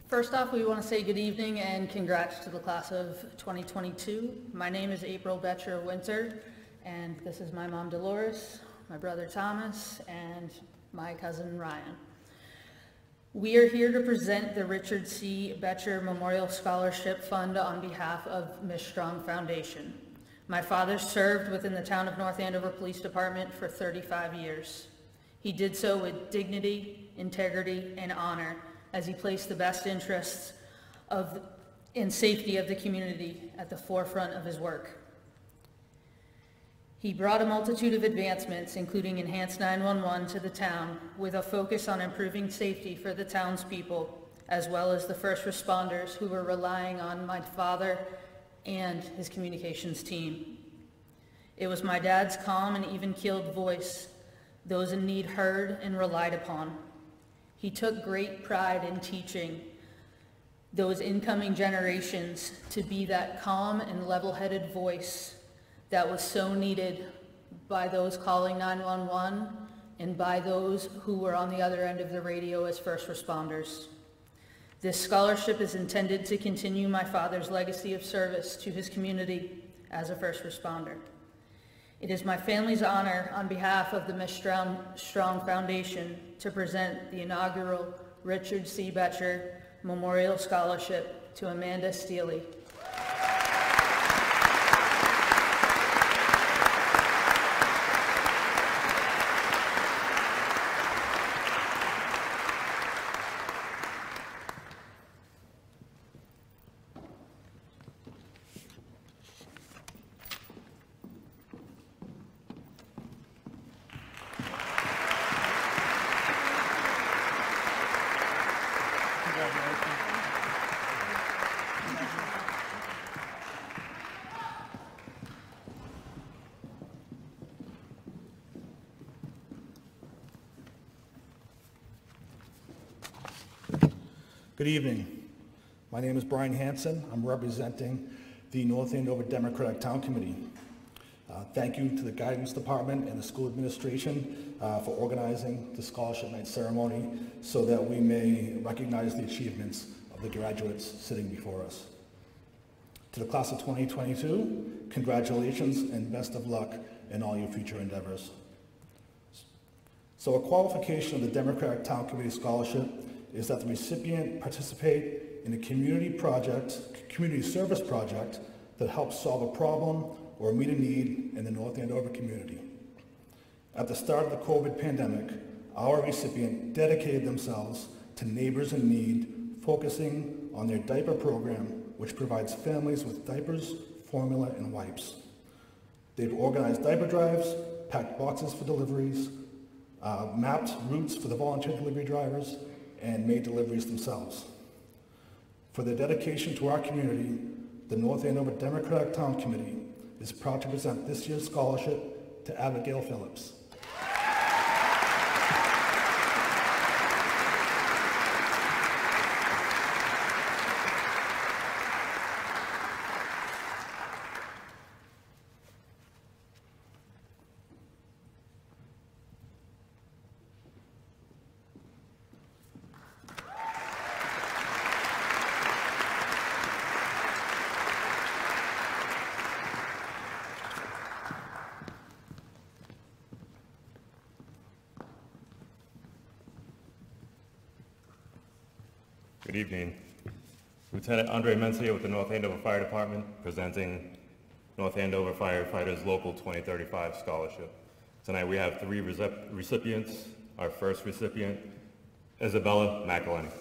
First off, we want to say good evening and congrats to the class of 2022. My name is April Betcher Winter, and this is my mom Dolores, my brother Thomas, and my cousin Ryan. We are here to present the Richard C. Betcher Memorial Scholarship Fund on behalf of Miss Strong Foundation. My father served within the town of North Andover Police Department for 35 years. He did so with dignity, integrity, and honor, as he placed the best interests and safety of the community at the forefront of his work. He brought a multitude of advancements, including enhanced 911 to the town, with a focus on improving safety for the townspeople, as well as the first responders who were relying on my father and his communications team. It was my dad's calm and even-keeled voice those in need heard and relied upon. He took great pride in teaching those incoming generations to be that calm and level-headed voice that was so needed by those calling 911 and by those who were on the other end of the radio as first responders. This scholarship is intended to continue my father's legacy of service to his community as a first responder. It is my family's honor, on behalf of the Miss Strong Foundation, to present the inaugural Richard C. Betcher Memorial Scholarship to Amanda Steele. Good evening. My name is Brian Hansen. I'm representing the North Andover Democratic Town Committee. Thank you to the Guidance Department and the school administration for organizing the Scholarship Night ceremony so that we may recognize the achievements of the graduates sitting before us. To the class of 2022, congratulations and best of luck in all your future endeavors. So a qualification of the Democratic Town Committee Scholarship is that the recipient participate in a community service project that helps solve a problem or meet a need in the North Andover community. At the start of the COVID pandemic, our recipient dedicated themselves to neighbors in need, focusing on their diaper program, which provides families with diapers, formula, and wipes. They've organized diaper drives, packed boxes for deliveries, mapped routes for the volunteer delivery drivers, and made deliveries themselves. For their dedication to our community, the North Andover Democratic Town Committee is proud to present this year's scholarship to Abigail Phillips. Good evening. Lieutenant Andre Mencia with the North Andover Fire Department presenting North Andover Firefighters Local 2035 Scholarship. Tonight we have 3 recipients. Our first recipient, Isabella McElhenney.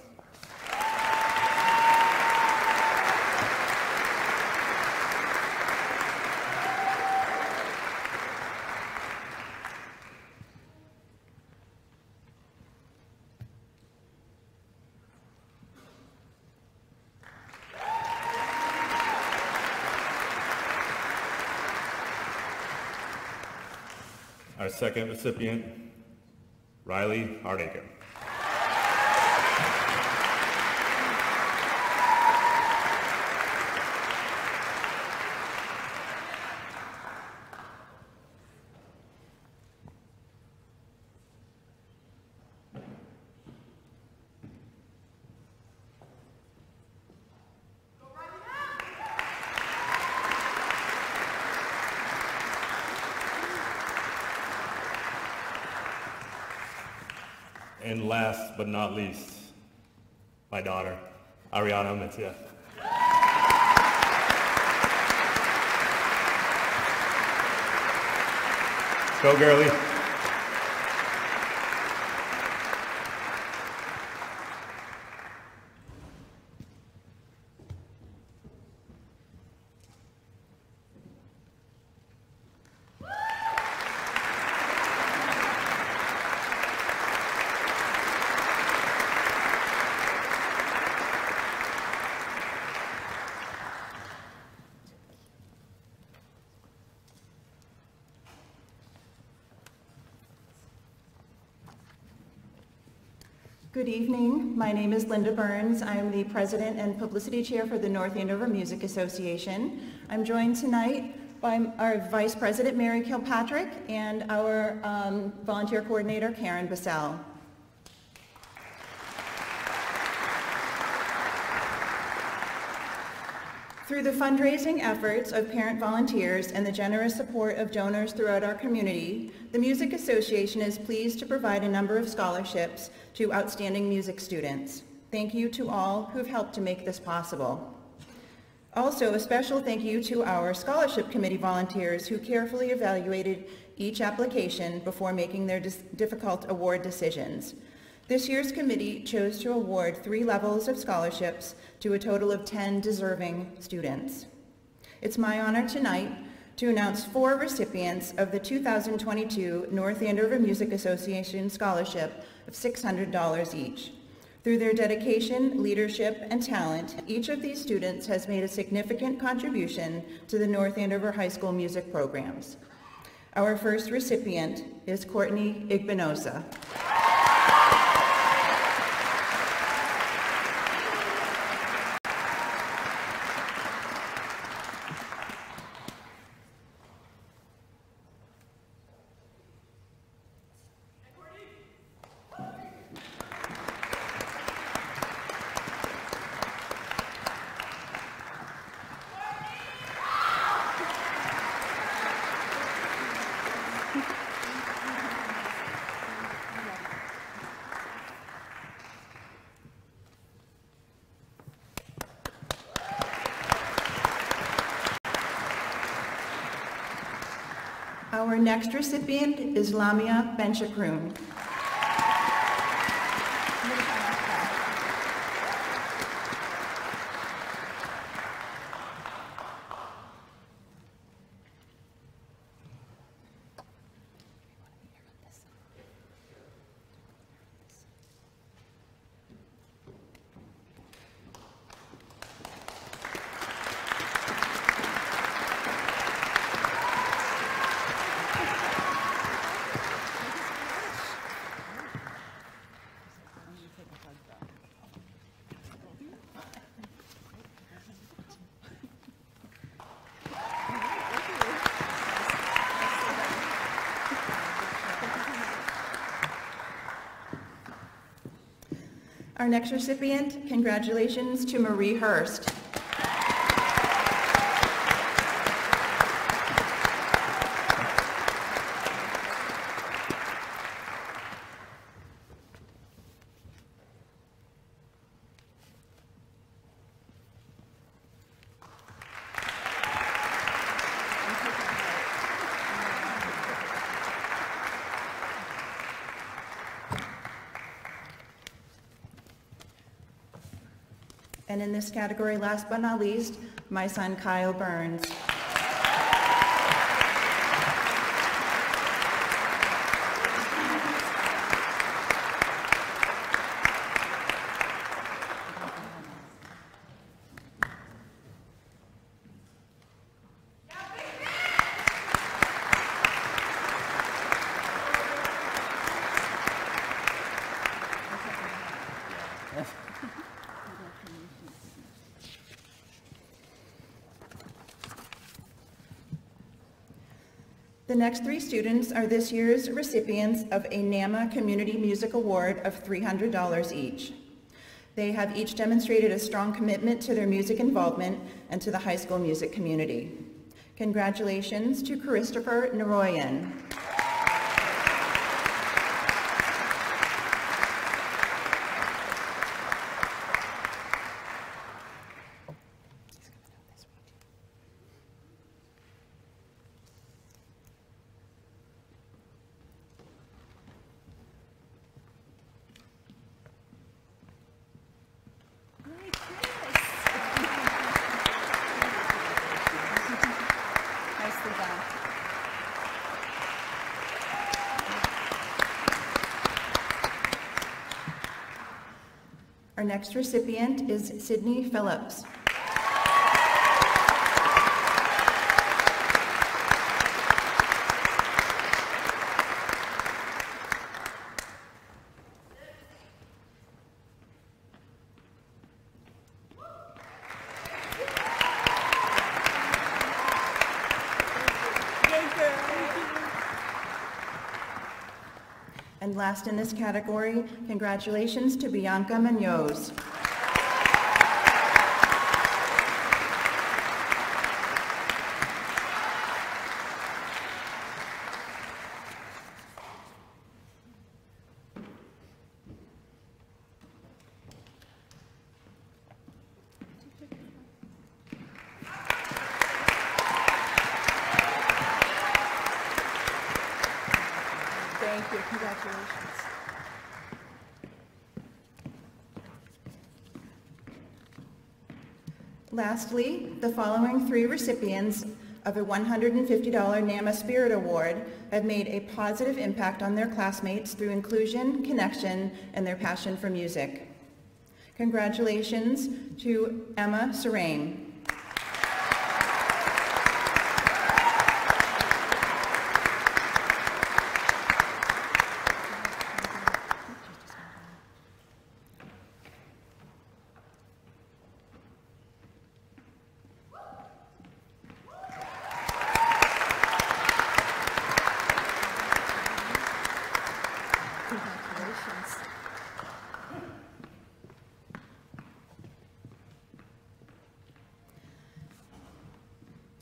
Our second recipient, Riley Hardacre. And last but not least, my daughter, Ariana Mencia. Go, girlie. Good evening. My name is Linda Burns. I am the President and Publicity Chair for the North Andover Music Association. I'm joined tonight by our Vice President, Mary Kilpatrick, and our Volunteer Coordinator, Karen Bissell. Through the fundraising efforts of parent volunteers and the generous support of donors throughout our community, the Music Association is pleased to provide a number of scholarships to outstanding music students. Thank you to all who have helped to make this possible. Also, a special thank you to our Scholarship Committee volunteers who carefully evaluated each application before making their difficult award decisions. This year's committee chose to award 3 levels of scholarships to a total of 10 deserving students. It's my honor tonight to announce 4 recipients of the 2022 North Andover Music Association Scholarship of $600 each. Through their dedication, leadership, and talent, each of these students has made a significant contribution to the North Andover High School music programs. Our first recipient is Courtney Igbinosa. Our next recipient is Lamia Benchakroon. Our next recipient, congratulations to Marie Hurst. And in this category, last but not least, my son Kyle Burns. The next three students are this year's recipients of a NAMA Community Music Award of $300 each. They have each demonstrated a strong commitment to their music involvement and to the high school music community. Congratulations to Christopher Naroyan. Our next recipient is Sydney Phillips. And last in this category, congratulations to Bianca Munoz. Thank you. Congratulations. Lastly, the following three recipients of a $150 NAMA Spirit Award have made a positive impact on their classmates through inclusion, connection, and their passion for music. Congratulations to Emma Serene.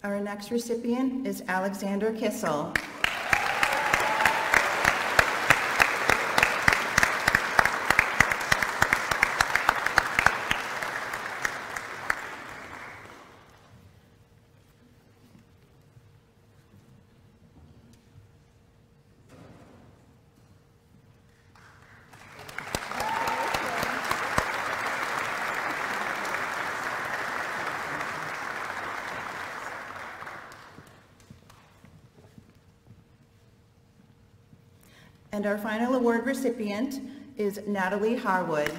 Our next recipient is Alexander Kissel. And our final award recipient is Natalie Harwood.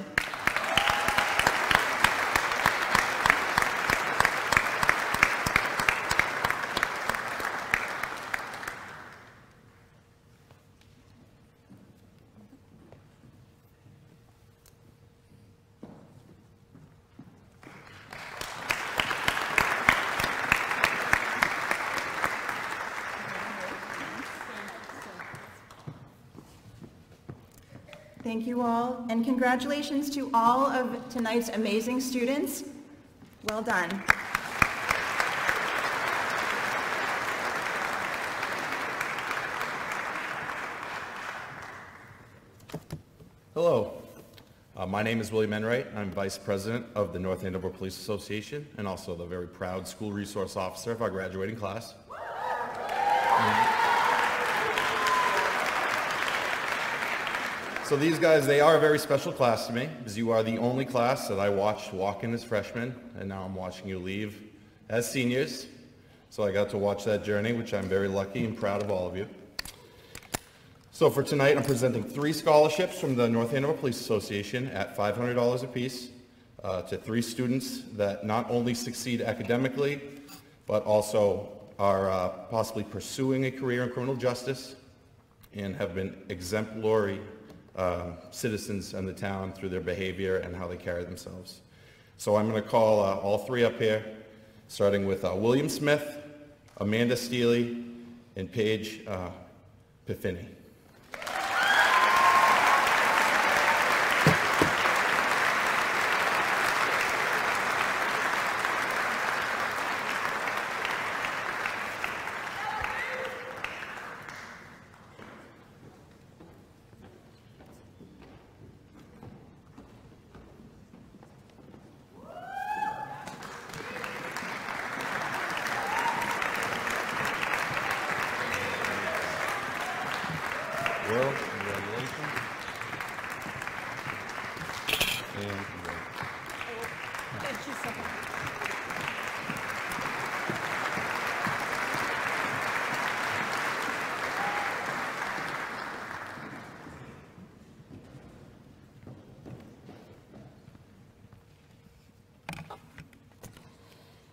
Thank you all, and congratulations to all of tonight's amazing students. Well done. Hello, my name is William Enright. I'm Vice President of the North Andover Police Association and also the very proud School Resource Officer of our graduating class. So these guys, they are a very special class to me because you are the only class that I watched walk in as freshmen, and now I'm watching you leave as seniors. So I got to watch that journey, which I'm very lucky and proud of all of you. So for tonight, I'm presenting 3 scholarships from the North Andover Police Association at $500 apiece to 3 students that not only succeed academically, but also are possibly pursuing a career in criminal justice and have been exemplary citizens in the town through their behavior and how they carry themselves. So I'm going to call all 3 up here, starting with William Smith, Amanda Steely, and Paige Piffini.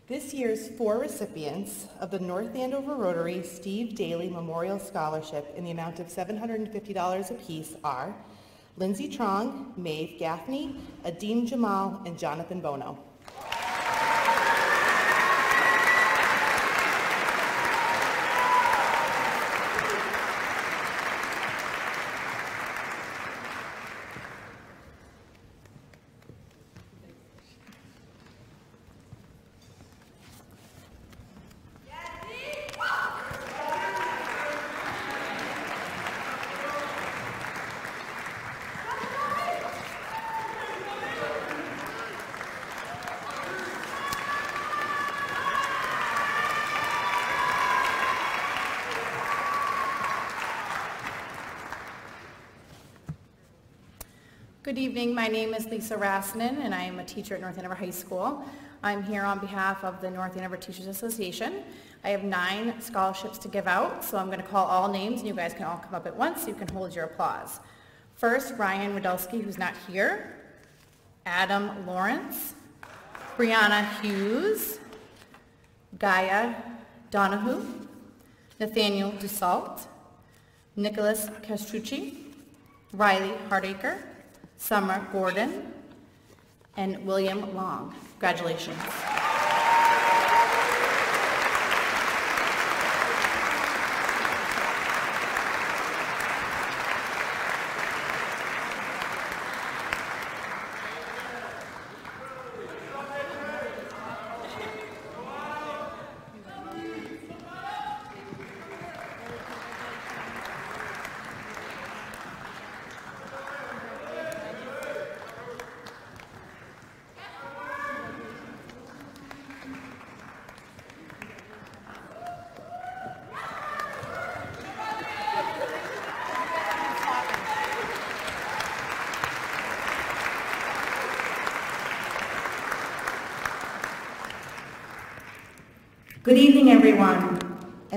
This year's 4 recipients of the North Andover Rotary Steve Daly Memorial Scholarship in the amount of $750 apiece are Lindsay Trong, Maeve Gaffney, Adeem Jamal, and Jonathan Bono. Good evening, my name is Lisa Rassinen and I am a teacher at North Andover High School. I'm here on behalf of the North Andover Teachers Association. I have 9 scholarships to give out, so I'm going to call all names and you guys can all come up at once so you can hold your applause. First, Ryan Wadowski, who's not here, Adam Lawrence, Brianna Hughes, Gaia Donahue, Nathaniel Dussault, Nicholas Castrucci, Riley Hardacre, Summer Gordon, and William Long. Congratulations. Good evening, everyone.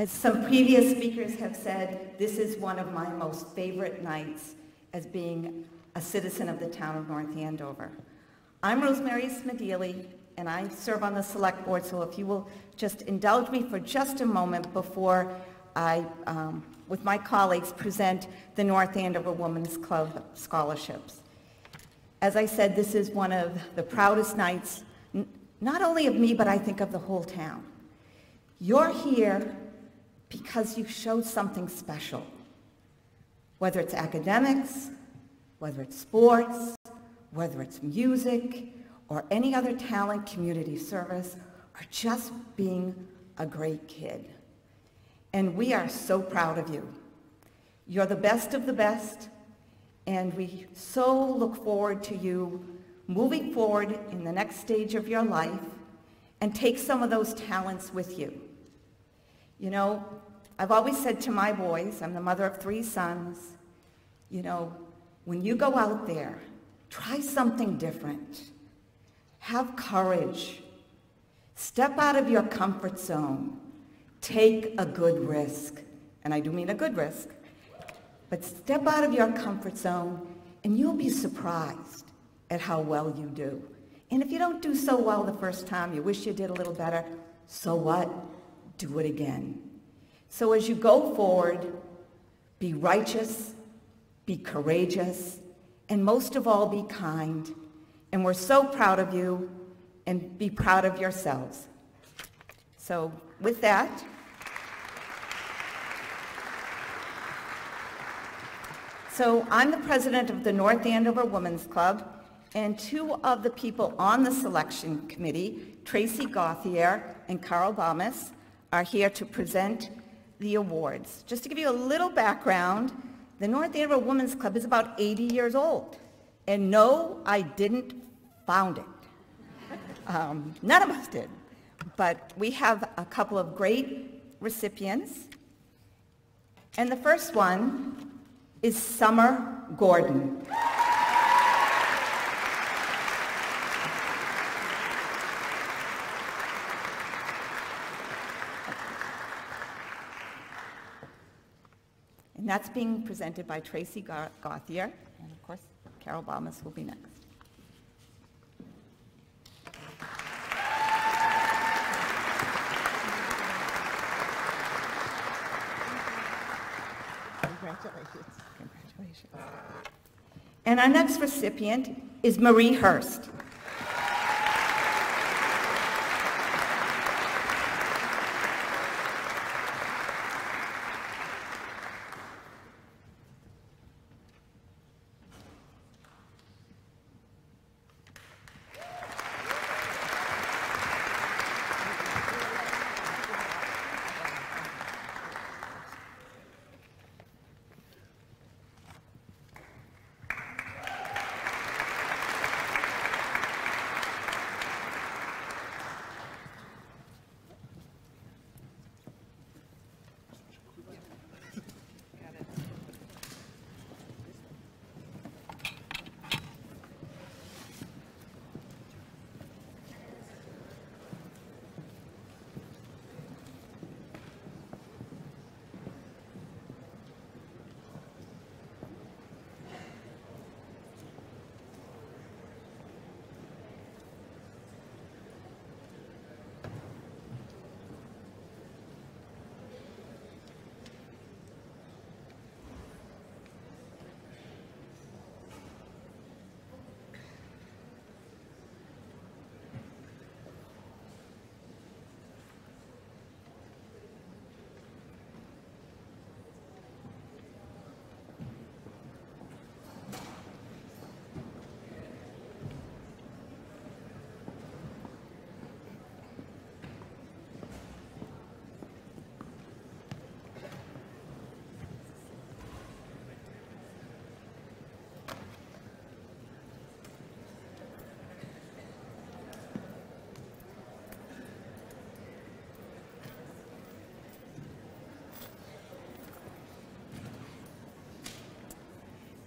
As some previous speakers have said, this is one of my most favorite nights as being a citizen of the town of North Andover. I'm Rosemary Smedili, and I serve on the select board, so if you will just indulge me for just a moment before I, with my colleagues, present the North Andover Women's Club scholarships. As I said, this is one of the proudest nights, not only of me, but I think of the whole town. You're here because you showed something special. Whether it's academics, whether it's sports, whether it's music, or any other talent, community service, or just being a great kid. And we are so proud of you. You're the best of the best, and we so look forward to you moving forward in the next stage of your life and take some of those talents with you. You know, I've always said to my boys, I'm the mother of 3 sons, you know, when you go out there, try something different. Have courage. Step out of your comfort zone. Take a good risk. And I do mean a good risk. But step out of your comfort zone and you'll be surprised at how well you do. And if you don't do so well the first time, you wish you did a little better, so what? Do it again. So as you go forward, be righteous, be courageous, and most of all, be kind. And we're so proud of you, and be proud of yourselves. So with that, I'm the president of the North Andover Women's Club, and 2 of the people on the selection committee, Tracy Gauthier and Carol Bamas, are here to present the awards. Just to give you a little background, the North Andover Women's Club is about 80 years old. And no, I didn't found it. None of us did. But we have a couple of great recipients. And the first one is Summer Gordon. And that's being presented by Tracy Gauthier, and of course, Carol Bamas will be next. Congratulations. Congratulations. And our next recipient is Marie Hurst.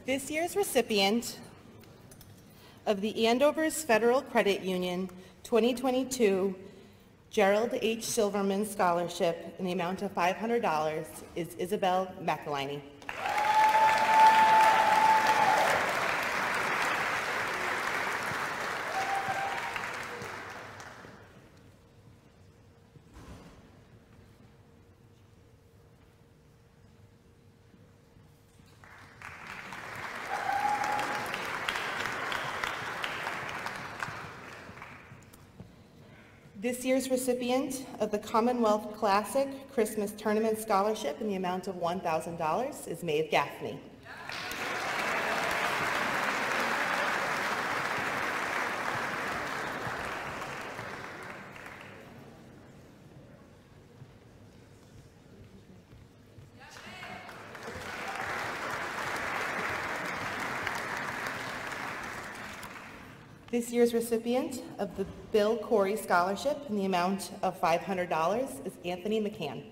This year's recipient of the Andover's Federal Credit Union 2022 Gerald H. Silverman Scholarship in the amount of $500 is Isabel McElhiney. This year's recipient of the Commonwealth Classic Christmas Tournament Scholarship in the amount of $1,000 is Maeve Gaffney. This year's recipient of the Bill Corey Scholarship in the amount of $500 is Anthony McCann.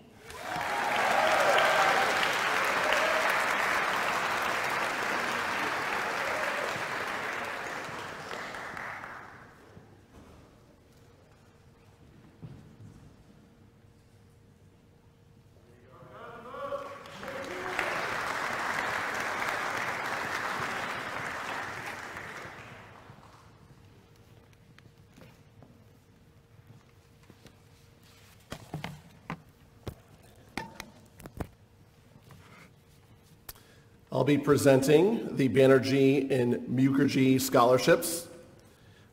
I'll be presenting the Banerjee and Mukherjee Scholarships.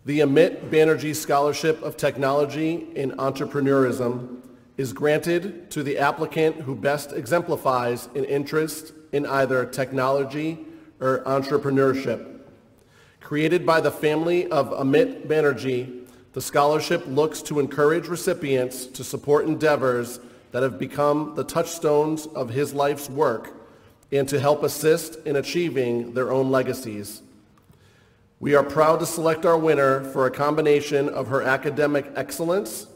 The Amit Banerjee Scholarship of Technology and Entrepreneurism is granted to the applicant who best exemplifies an interest in either technology or entrepreneurship. Created by the family of Amit Banerjee, the scholarship looks to encourage recipients to support endeavors that have become the touchstones of his life's work and to help assist in achieving their own legacies. We are proud to select our winner for a combination of her academic excellence,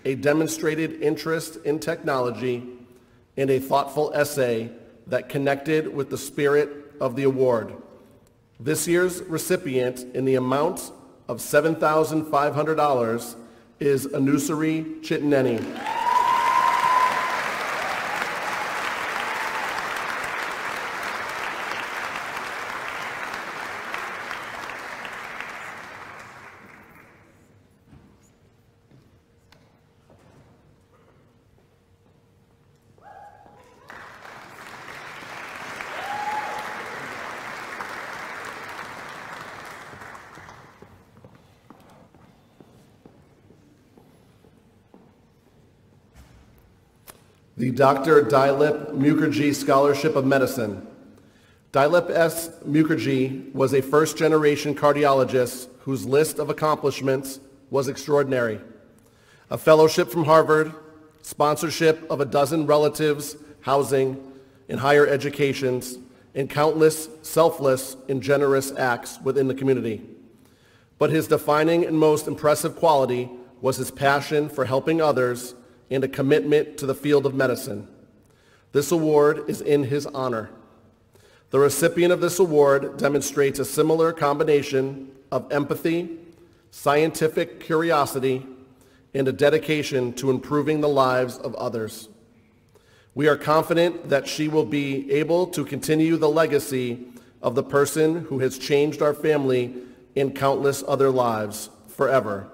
a demonstrated interest in technology, and a thoughtful essay that connected with the spirit of the award. This year's recipient in the amount of $7,500 is Anusari Chitineni. The Dr. Dilip Mukherjee Scholarship of Medicine. Dilip S. Mukherjee was a first-generation cardiologist whose list of accomplishments was extraordinary. A fellowship from Harvard, sponsorship of a dozen relatives, housing, and higher educations, and countless selfless and generous acts within the community. But his defining and most impressive quality was his passion for helping others and a commitment to the field of medicine. This award is in his honor. The recipient of this award demonstrates a similar combination of empathy, scientific curiosity, and a dedication to improving the lives of others. We are confident that she will be able to continue the legacy of the person who has changed our family and countless other lives forever.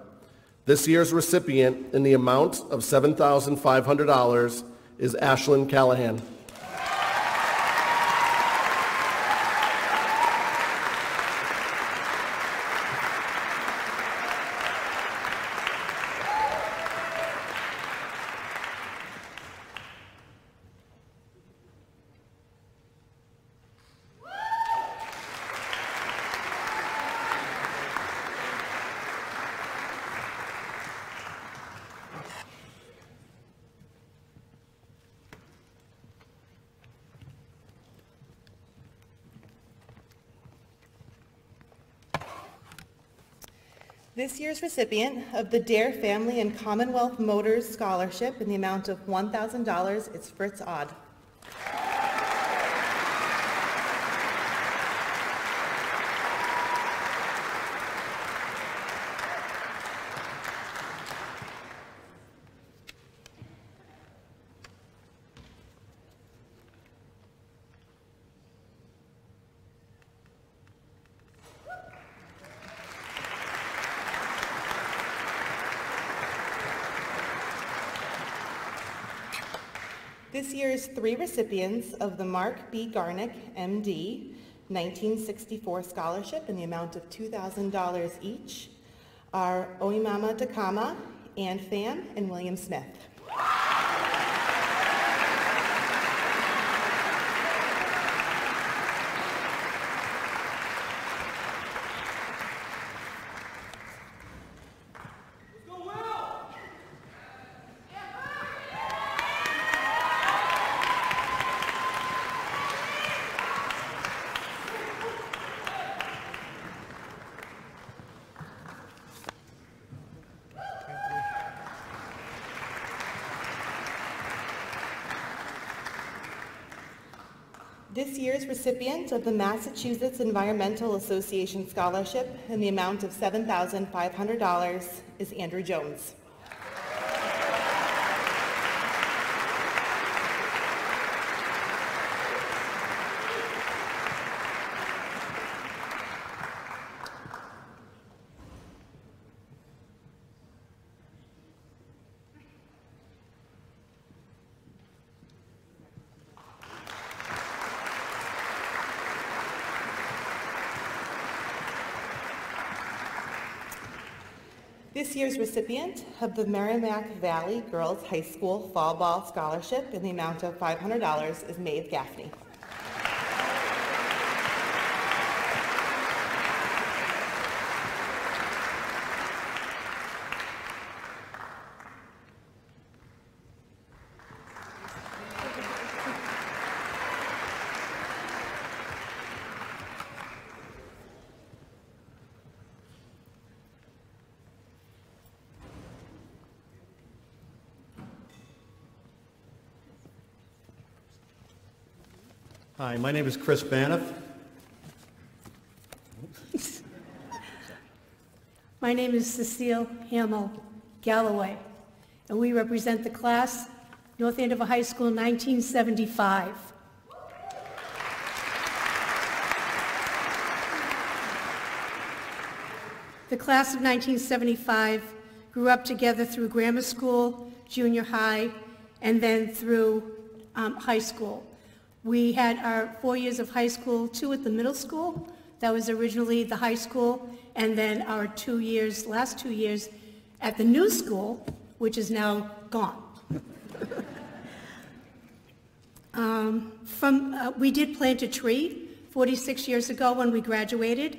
This year's recipient in the amount of $7,500 is Ashlyn Callahan. This year's recipient of the Dare Family and Commonwealth Motors Scholarship in the amount of $1,000 is Fritz Odd. This year's 3 recipients of the Mark B. Garnick, MD, 1964 scholarship in the amount of $2,000 each are Oimama Dakama, Ann Pham, and William Smith. This year's recipient of the Massachusetts Environmental Association Scholarship in the amount of $7,500 is Andrew Jones. This year's recipient of the Merrimack Valley Girls High School Fall Ball Scholarship in the amount of $500 is Maeve Gaffney. Hi, my name is Chris Baniff. My name is Cecile Hamill Galloway, and we represent the class North Andover High School 1975. The class of 1975 grew up together through grammar school, junior high, and then through high school. We had our 4 years of high school, 2 at the middle school. That was originally the high school, and then our last 2 years at the new school, which is now gone. We did plant a tree 46 years ago when we graduated,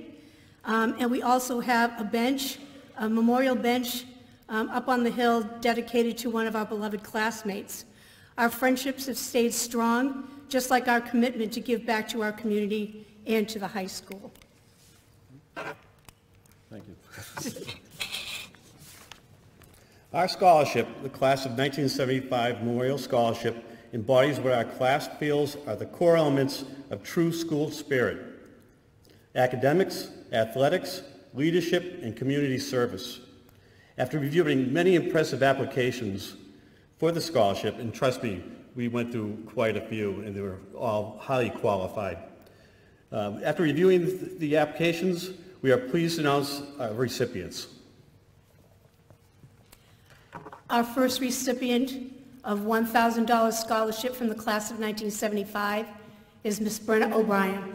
and we also have a bench, a memorial bench up on the hill dedicated to one of our beloved classmates. Our friendships have stayed strong, just like our commitment to give back to our community and to the high school. Thank you. Our scholarship, the Class of 1975 Memorial Scholarship, embodies what our class feels are the core elements of true school spirit: academics, athletics, leadership, and community service. After reviewing many impressive applications for the scholarship, and trust me, we went through quite a few, and they were all highly qualified. After reviewing the applications, we are pleased to announce our recipients. Our first recipient of $1,000 scholarship from the class of 1975 is Miss Brenna O'Brien.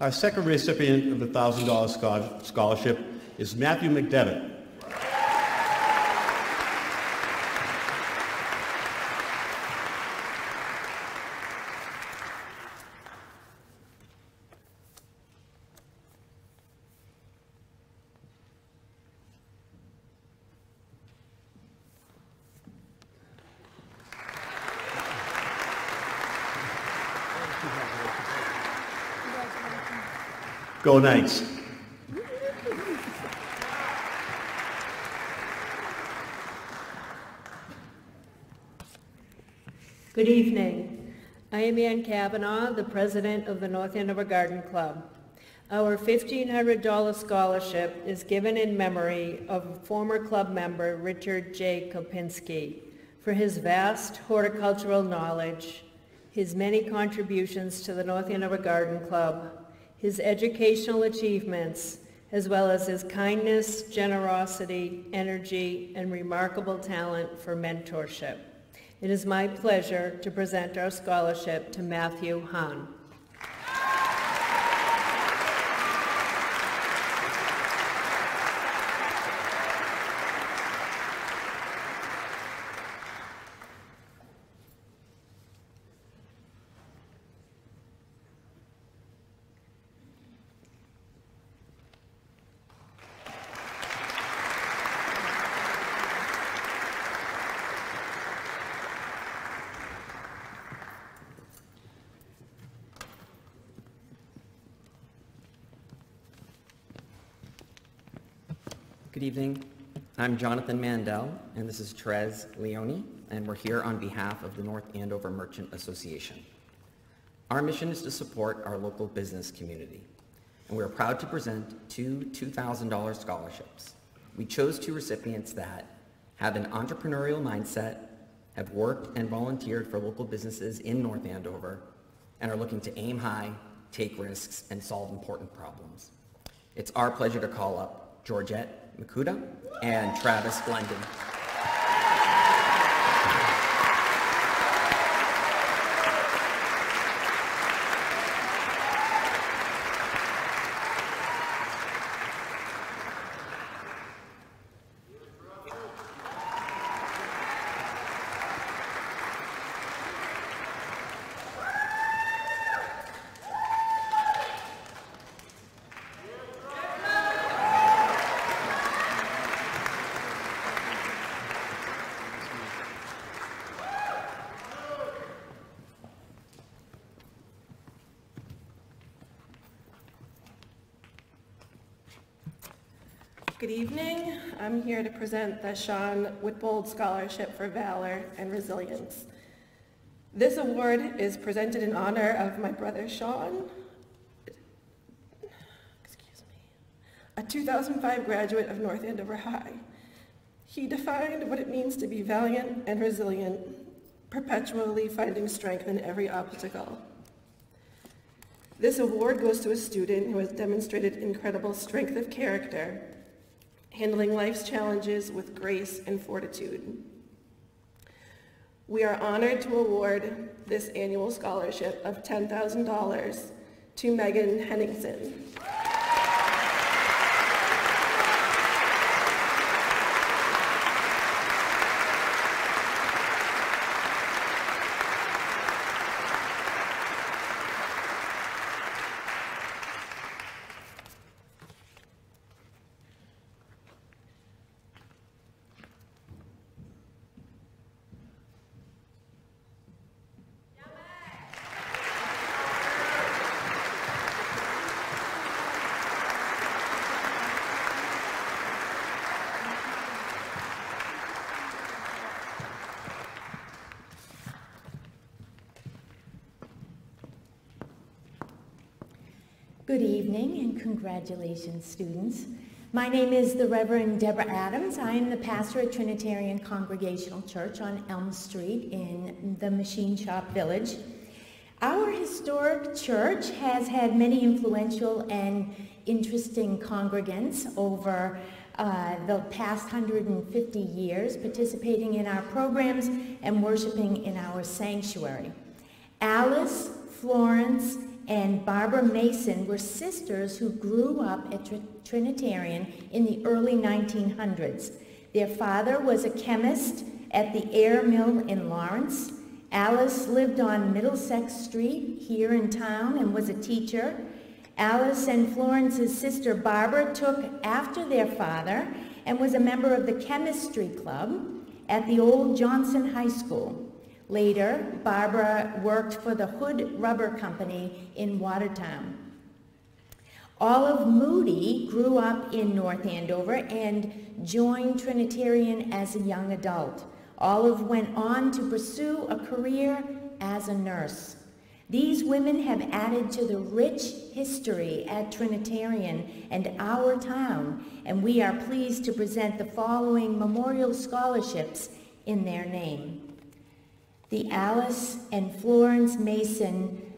Our second recipient of the $1,000 scholarship is Matthew McDevitt. Go Knights. Good evening. I am Ann Kavanaugh, the president of the North Andover Garden Club. Our $1,500 scholarship is given in memory of former club member Richard J. Kopinski for his vast horticultural knowledge, his many contributions to the North Andover Garden Club, his educational achievements, as well as his kindness, generosity, energy, and remarkable talent for mentorship. It is my pleasure to present our scholarship to Matthew Hahn. Good evening. I'm Jonathan Mandel, and this is Therese Leone, and we're here on behalf of the North Andover Merchant Association. Our mission is to support our local business community, and we're proud to present two $2,000 scholarships. We chose two recipients that have an entrepreneurial mindset, have worked and volunteered for local businesses in North Andover, and are looking to aim high, take risks, and solve important problems. It's our pleasure to call up Georgette Makuda and Travis Glendon. Good evening. I'm here to present the Sean Whitbold Scholarship for Valor and Resilience. This award is presented in honor of my brother Sean, a 2005 graduate of North Andover High. He defined what it means to be valiant and resilient, perpetually finding strength in every obstacle. This award goes to a student who has demonstrated incredible strength of character, handling life's challenges with grace and fortitude. We are honored to award this annual scholarship of $10,000 to Megan Henningsen. Good evening and congratulations, students. My name is the Reverend Deborah Adams. I am the pastor at Trinitarian Congregational Church on Elm Street in the Machine Shop Village. Our historic church has had many influential and interesting congregants over the past 150 years, participating in our programs and worshiping in our sanctuary. Alice, Florence, and Barbara Mason were sisters who grew up at Trinitarian in the early 1900s. Their father was a chemist at the Air Mill in Lawrence. Alice lived on Middlesex Street here in town and was a teacher. Alice and Florence's sister Barbara took after their father and was a member of the chemistry club at the old Johnson High School. Later, Barbara worked for the Hood Rubber Company in Watertown. Olive Moody grew up in North Andover and joined Trinitarian as a young adult. Olive went on to pursue a career as a nurse. These women have added to the rich history at Trinitarian and our town, and we are pleased to present the following memorial scholarships in their name. The Alice and Florence Mason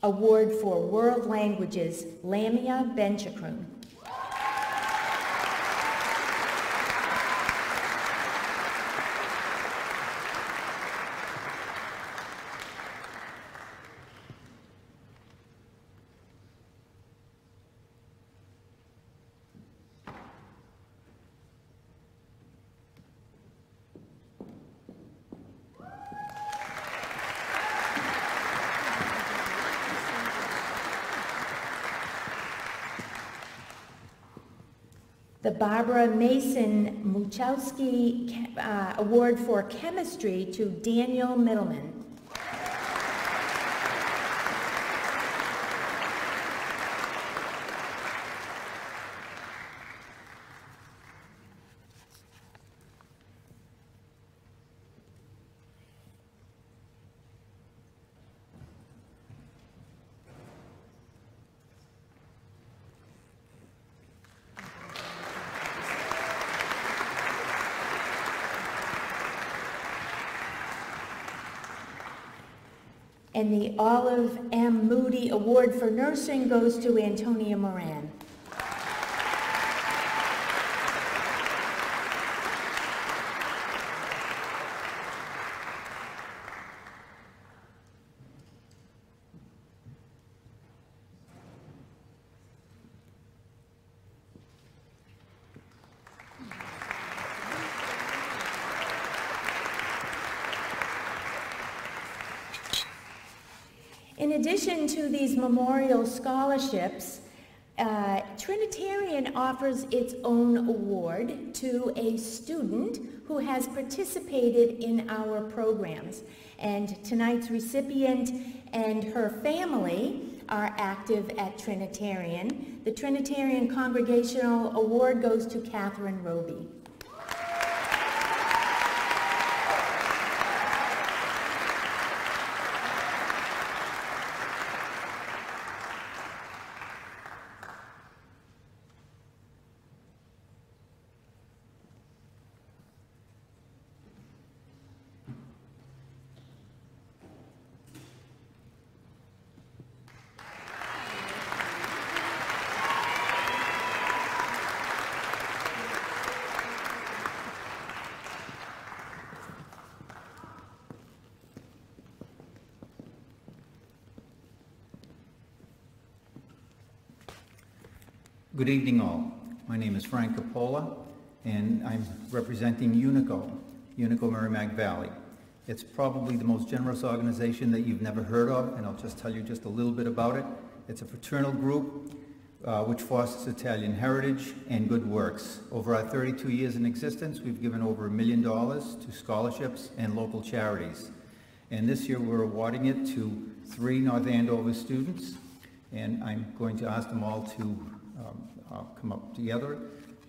Award for World Languages, Lamia Benchakroon. The Barbara Mason Muchowski Award for Chemistry to Daniel Middleman. And the Olive M. Moody Award for Nursing goes to Antonia Moran. In addition to these memorial scholarships, Trinitarian offers its own award to a student who has participated in our programs. And tonight's recipient and her family are active at Trinitarian. The Trinitarian Congregational Award goes to Catherine Roby. Good evening all. My name is Frank Coppola and I'm representing UNICO Merrimack Valley. It's probably the most generous organization that you've never heard of, and I'll just tell you just a little bit about it. It's a fraternal group which fosters Italian heritage and good works. Over our 32 years in existence, we've given over $1 million to scholarships and local charities. And this year we're awarding it to 3 North Andover students, and I'm going to ask them all to come up together.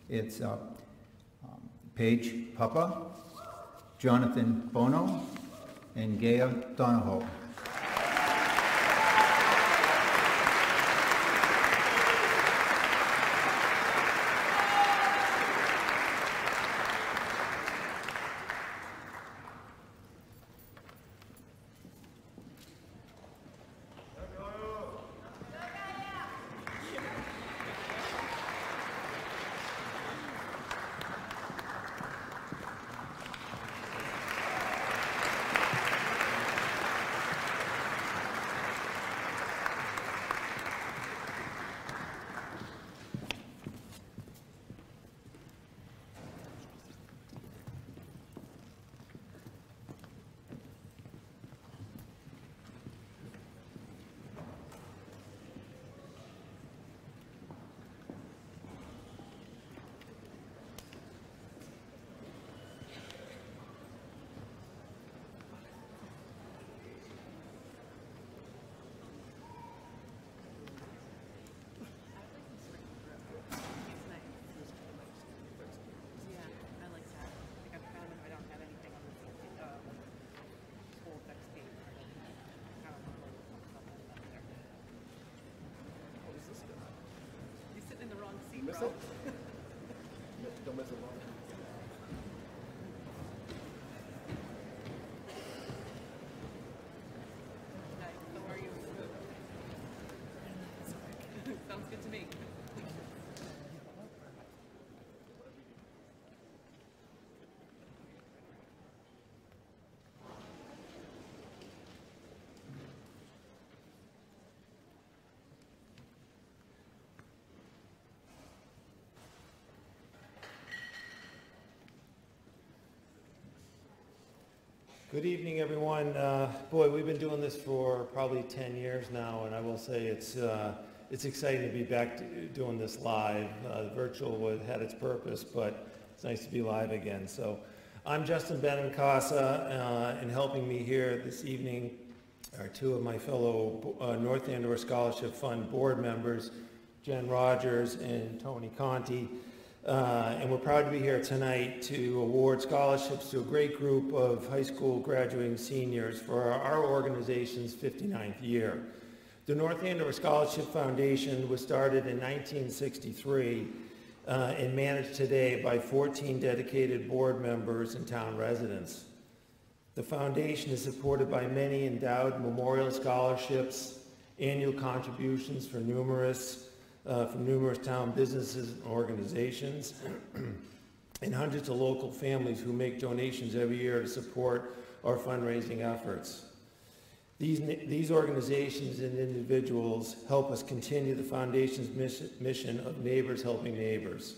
It's Paige Papa, Jonathan Bono, and Gaia Donahoe. it. Don't miss it. How are you? Sounds good to me. Good evening, everyone. Boy, we've been doing this for probably 10 years now, and I will say it's exciting to be back doing this live. Virtual had its purpose, but it's nice to be live again. So I'm Justin Benincasa, and helping me here this evening are two of my fellow North Andover Scholarship Fund board members, Jen Rogers and Tony Conti. And we're proud to be here tonight to award scholarships to a great group of high school graduating seniors for our organization's 59th year. The North Andover Scholarship Foundation was started in 1963 and managed today by 14 dedicated board members and town residents. The foundation is supported by many endowed memorial scholarships, annual contributions from numerous town businesses and organizations, and hundreds of local families who make donations every year to support our fundraising efforts. These organizations and individuals help us continue the foundation's mission of neighbors helping neighbors.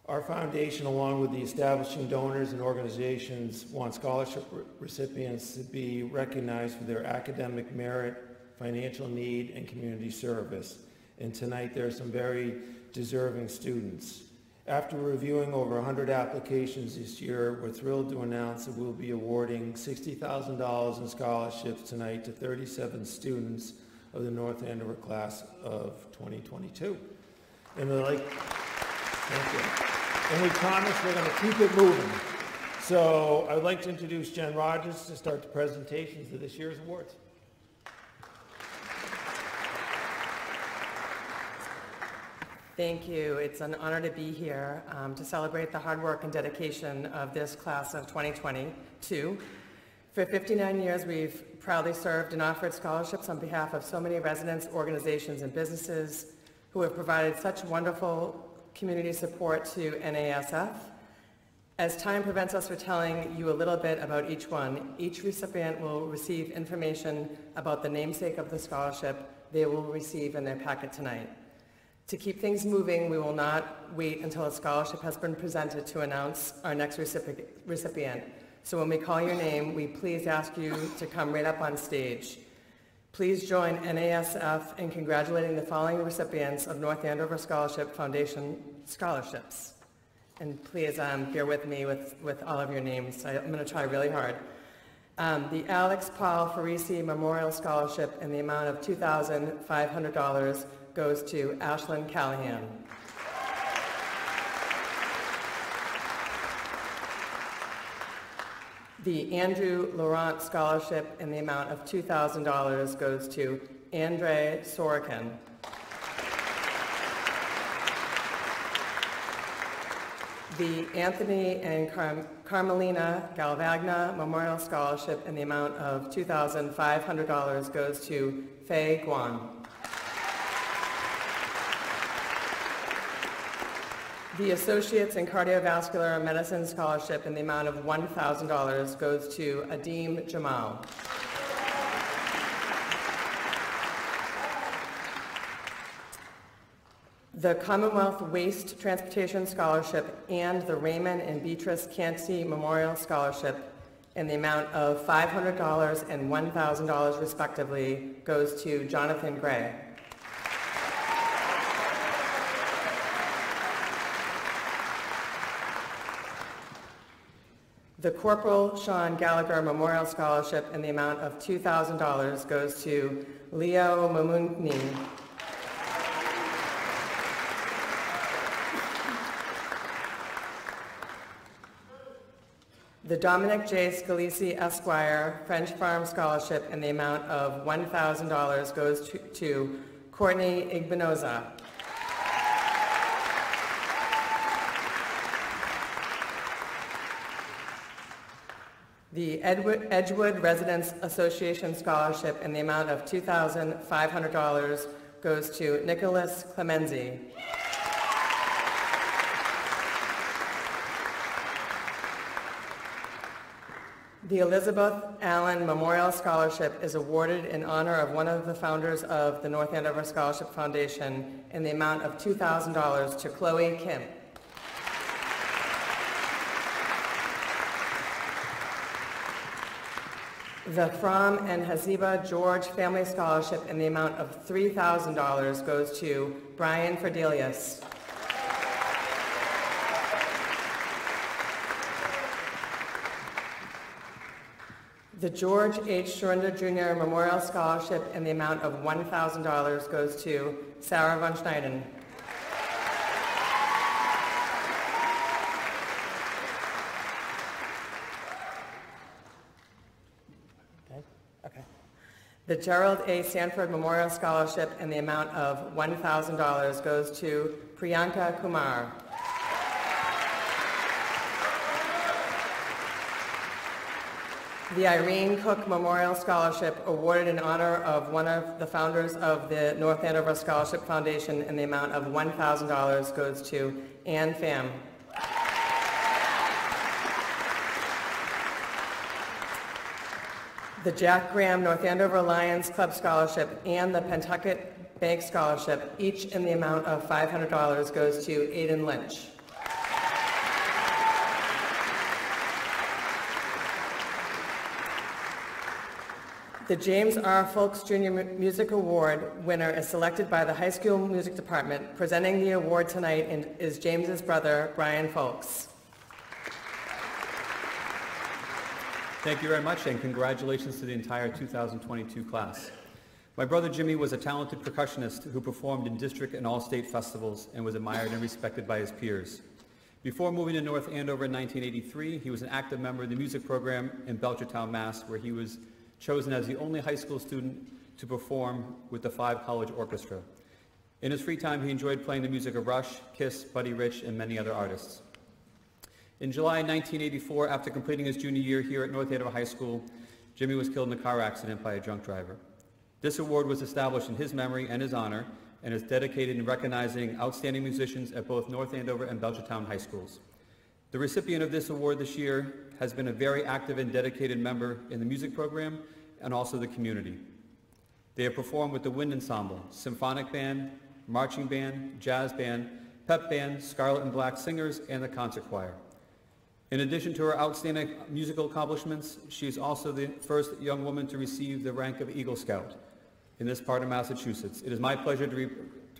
Our foundation, along with the establishing donors and organizations, want scholarship recipients to be recognized for their academic merit, financial need, and community service. And tonight there are some very deserving students. After reviewing over 100 applications this year, we're thrilled to announce that we'll be awarding $60,000 in scholarships tonight to 37 students of the North Andover class of 2022. And thank you. And we promise we're going to keep it moving. So I'd like to introduce Jen Rogers to start the presentations of this year's awards. Thank you. It's an honor to be here to celebrate the hard work and dedication of this class of 2022. For 59 years, we've proudly served and offered scholarships on behalf of so many residents, organizations, and businesses who have provided such wonderful community support to NASF. As time prevents us from telling you a little bit about each one, each recipient will receive information about the namesake of the scholarship they will receive in their packet tonight. To keep things moving, we will not wait until a scholarship has been presented to announce our next recipient. So when we call your name, we please ask you to come right up on stage. Please join NASF in congratulating the following recipients of North Andover Scholarship Foundation scholarships. And please bear with me with all of your names. I'm going to try really hard. The Alex Paul Farisi Memorial Scholarship in the amount of $2,500 goes to Ashlyn Callahan. The Andrew Laurent Scholarship in the amount of $2,000 goes to Andre Sorokin. The Anthony and Carmelina Galvagna Memorial Scholarship in the amount of $2,500 goes to Faye Guan. The Associates in Cardiovascular Medicine Scholarship in the amount of $1,000 goes to Adim Jamal. The Commonwealth Waste Transportation Scholarship and the Raymond and Beatrice Canty Memorial Scholarship in the amount of $500 and $1,000 respectively goes to Jonathan Gray. The Corporal Sean Gallagher Memorial Scholarship in the amount of $2,000 goes to Leo Mamunni. The Dominic J. Scalisi Esquire French Farm Scholarship in the amount of $1,000 goes to Courtney Igbinoza. The Edgewood Residents Association Scholarship in the amount of $2,500 goes to Nicholas Clemenzi. The Elizabeth Allen Memorial Scholarship is awarded in honor of one of the founders of the North Andover Scholarship Foundation in the amount of $2,000 to Chloe Kim. The Fromm and Hasiba George Family Scholarship in the amount of $3,000 goes to Brian Ferdelius. The George H. Schurinder Jr. Memorial Scholarship in the amount of $1,000 goes to Sarah von Schneiden. The Gerald A. Sanford Memorial Scholarship in the amount of $1,000 goes to Priyanka Kumar. The Irene Cook Memorial Scholarship, awarded in honor of one of the founders of the North Andover Scholarship Foundation in the amount of $1,000, goes to Ann Pham. The Jack Graham North Andover Lions Club Scholarship and the Pentucket Bank Scholarship, each in the amount of $500, goes to Aidan Lynch. The James R. Folks Jr. Music Award winner is selected by the high school music department. Presenting the award tonight is James's brother, Brian Folks. Thank you very much, and congratulations to the entire 2022 class. My brother Jimmy was a talented percussionist who performed in district and all-state festivals and was admired and respected by his peers. Before moving to North Andover in 1983, he was an active member of the music program in Belchertown, Mass., where he was chosen as the only high school student to perform with the 5 college orchestra. In his free time, he enjoyed playing the music of Rush, Kiss, Buddy Rich, and many other artists. In July 1984, after completing his junior year here at North Andover High School, Jimmy was killed in a car accident by a drunk driver. This award was established in his memory and his honor, and is dedicated in recognizing outstanding musicians at both North Andover and Belchertown High Schools. The recipient of this award this year has been a very active and dedicated member in the music program and also the community. They have performed with the Wind Ensemble, Symphonic Band, Marching Band, Jazz Band, Pep Band, Scarlet and Black Singers, and the Concert Choir. In addition to her outstanding musical accomplishments, she is also the first young woman to receive the rank of Eagle Scout in this part of Massachusetts. It is my pleasure to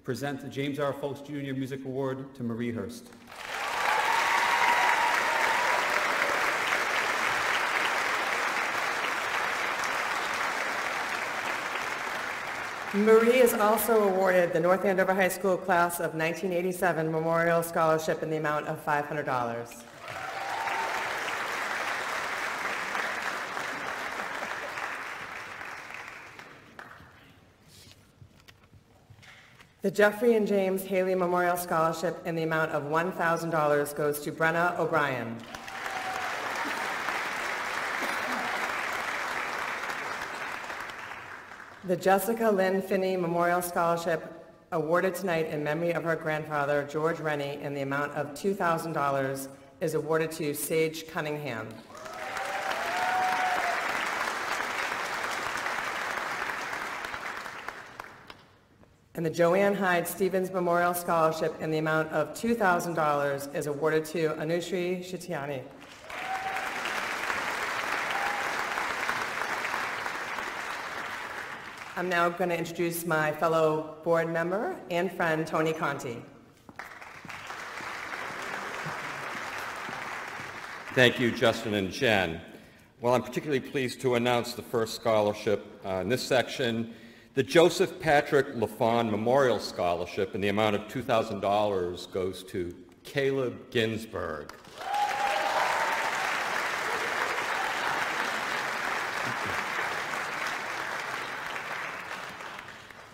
present the James R. Folks Jr. Music Award to Marie Hurst. Marie is also awarded the North Andover High School Class of 1987 Memorial Scholarship in the amount of $500. The Jeffrey and James Haley Memorial Scholarship in the amount of $1,000 goes to Brenna O'Brien. The Jessica Lynn Finney Memorial Scholarship, awarded tonight in memory of her grandfather, George Rennie, in the amount of $2,000, is awarded to Sage Cunningham. And the Joanne Hyde Stevens Memorial Scholarship in the amount of $2,000 is awarded to Anushri Shitiani. I'm now going to introduce my fellow board member and friend, Tony Conti. Thank you, Justin and Jen. Well, I'm particularly pleased to announce the first scholarship in this section, the Joseph Patrick LaFawn Memorial Scholarship in the amount of $2,000 goes to Caleb Ginsberg.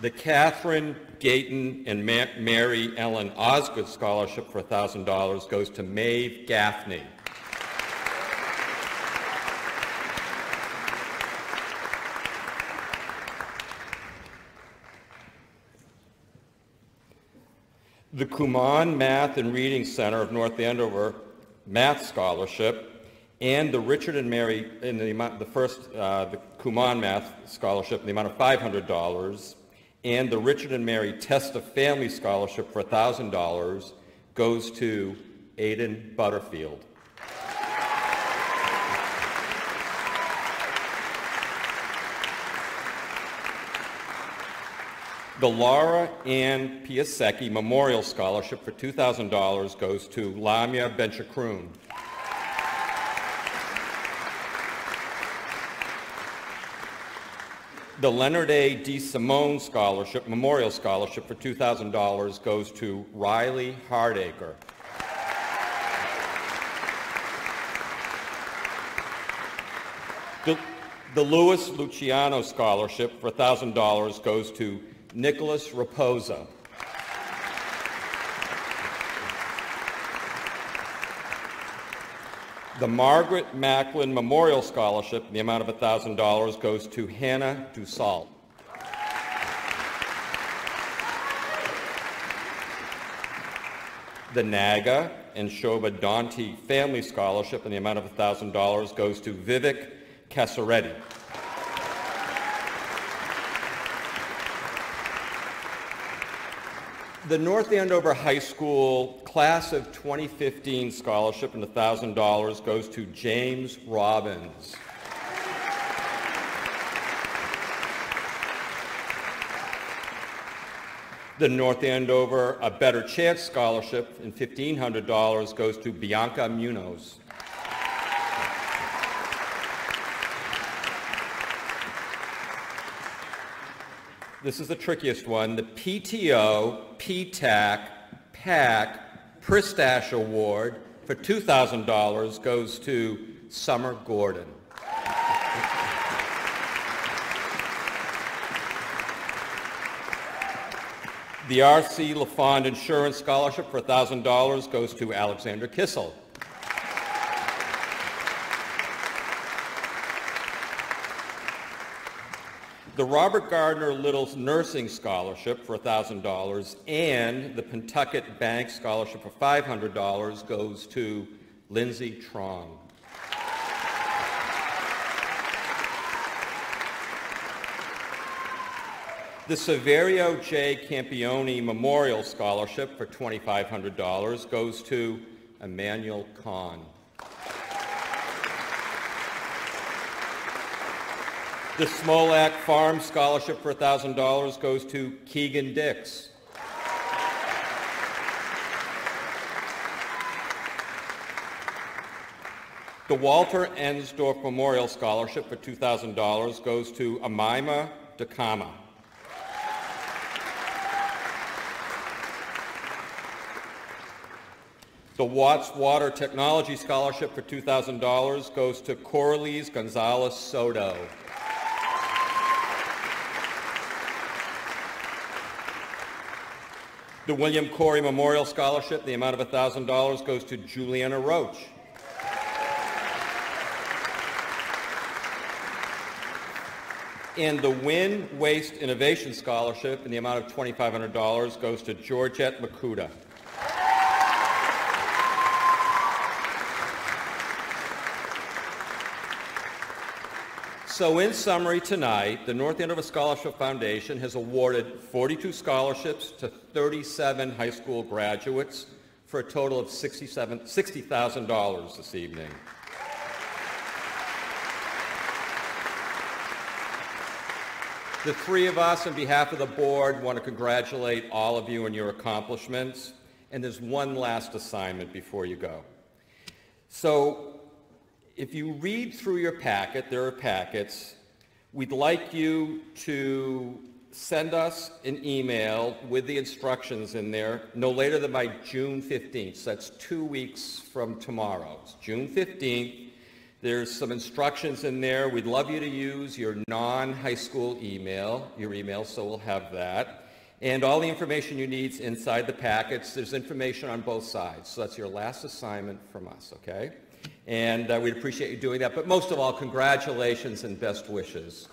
The Catherine Gayton and Mary Ellen Osgood Scholarship for $1,000 goes to Maeve Gaffney. the Kumon Math and Reading Center of North Andover Math Scholarship, and the Richard and Mary in the amount, the Kumon Math Scholarship in the amount of $500, and the Richard and Mary Testa Family Scholarship for $1,000 goes to Aiden Butterfield. The Laura Ann Piasecki Memorial Scholarship for $2,000 goes to Lamia Benchakroon. The Leonard A. D. Simone Scholarship, Memorial Scholarship for $2,000 goes to Riley Hardacre. The Louis Luciano Scholarship for $1,000 goes to Nicholas Raposa. The Margaret Macklin Memorial Scholarship in the amount of $1,000 goes to Hannah Dussault. The Naga and Shobha Dante Family Scholarship in the amount of $1,000 goes to Vivek Casaretti. The North Andover High School Class of 2015 Scholarship and $1,000 goes to James Robbins. The North Andover A Better Chance Scholarship and $1,500 goes to Bianca Munoz. This is the trickiest one. The PTO, PTAC, PAC, Pristash Award for $2,000 goes to Summer Gordon. The R.C. LaFond Insurance Scholarship for $1,000 goes to Alexander Kissel. The Robert Gardner Little's Nursing Scholarship for $1,000 and the Pentucket Bank Scholarship for $500 goes to Lindsay Trong. The Severio J. Campione Memorial Scholarship for $2,500 goes to Emmanuel Kahn. The Smolak Farm Scholarship for $1,000 goes to Keegan Dix. The Walter Ensdorf Memorial Scholarship for $2,000 goes to Amaima Dakama. The Watts Water Technology Scholarship for $2,000 goes to Corliss Gonzalez Soto. The William Corey Memorial Scholarship, the amount of $1,000 goes to Juliana Roach. And the Wynn Waste Innovation Scholarship, in the amount of $2,500, goes to Georgette Makuda. So in summary tonight, the North Andover Scholarship Foundation has awarded 42 scholarships to 37 high school graduates for a total of $60,000 this evening. The three of us, on behalf of the board, want to congratulate all of you on your accomplishments. And there's one last assignment before you go. So, if you read through your packet, there are packets, we'd like you to send us an email with the instructions in there no later than by June 15th. So that's 2 weeks from tomorrow. It's June 15th. There's some instructions in there. We'd love you to use your non-high school email, so we'll have that. And all the information you need is inside the packets. There's information on both sides. So that's your last assignment from us, okay? And we'd appreciate you doing that. But most of all, congratulations and best wishes.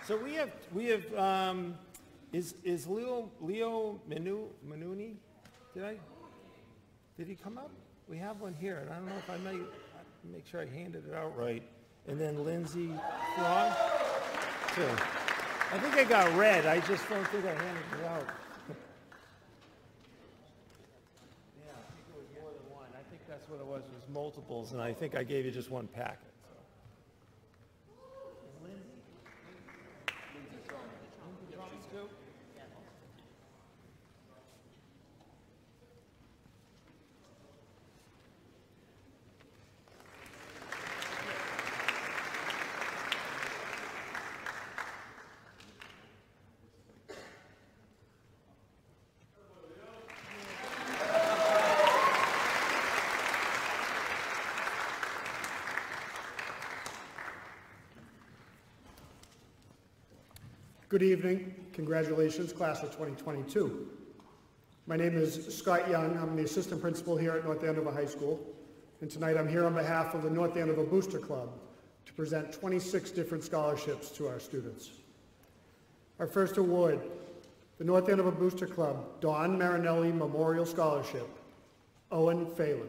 So we have is Leo Manuni? Did he come up? We have one here, and I don't know if I may make sure I handed it out right. And then Lindsay Strong, too. I think I got red. I just don't think I handed it out. Yeah, I think it was more than one. I think that's what it was multiples, and I think I gave you just one packet. Good evening. Congratulations, class of 2022. My name is Scott Young. I'm the assistant principal here at North Andover High School. And tonight I'm here on behalf of the North Andover Booster Club to present 26 different scholarships to our students. Our first award, the North Andover Booster Club Don Marinelli Memorial Scholarship, Owen Phelan.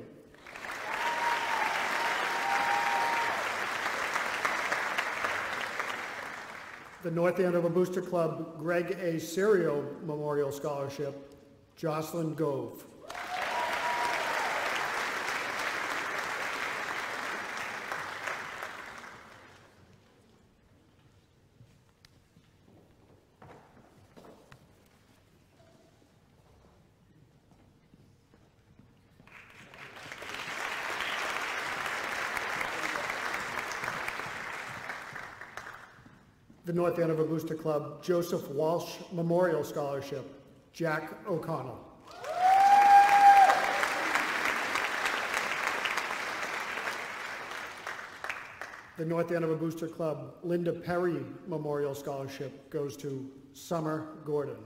The North Andover Booster Club Greg A. Serio Memorial Scholarship, Jocelyn Gove. The North Andover Booster Club Joseph Walsh Memorial Scholarship, Jack O'Connell. The North Andover Booster Club Linda Perry Memorial Scholarship goes to Summer Gordon.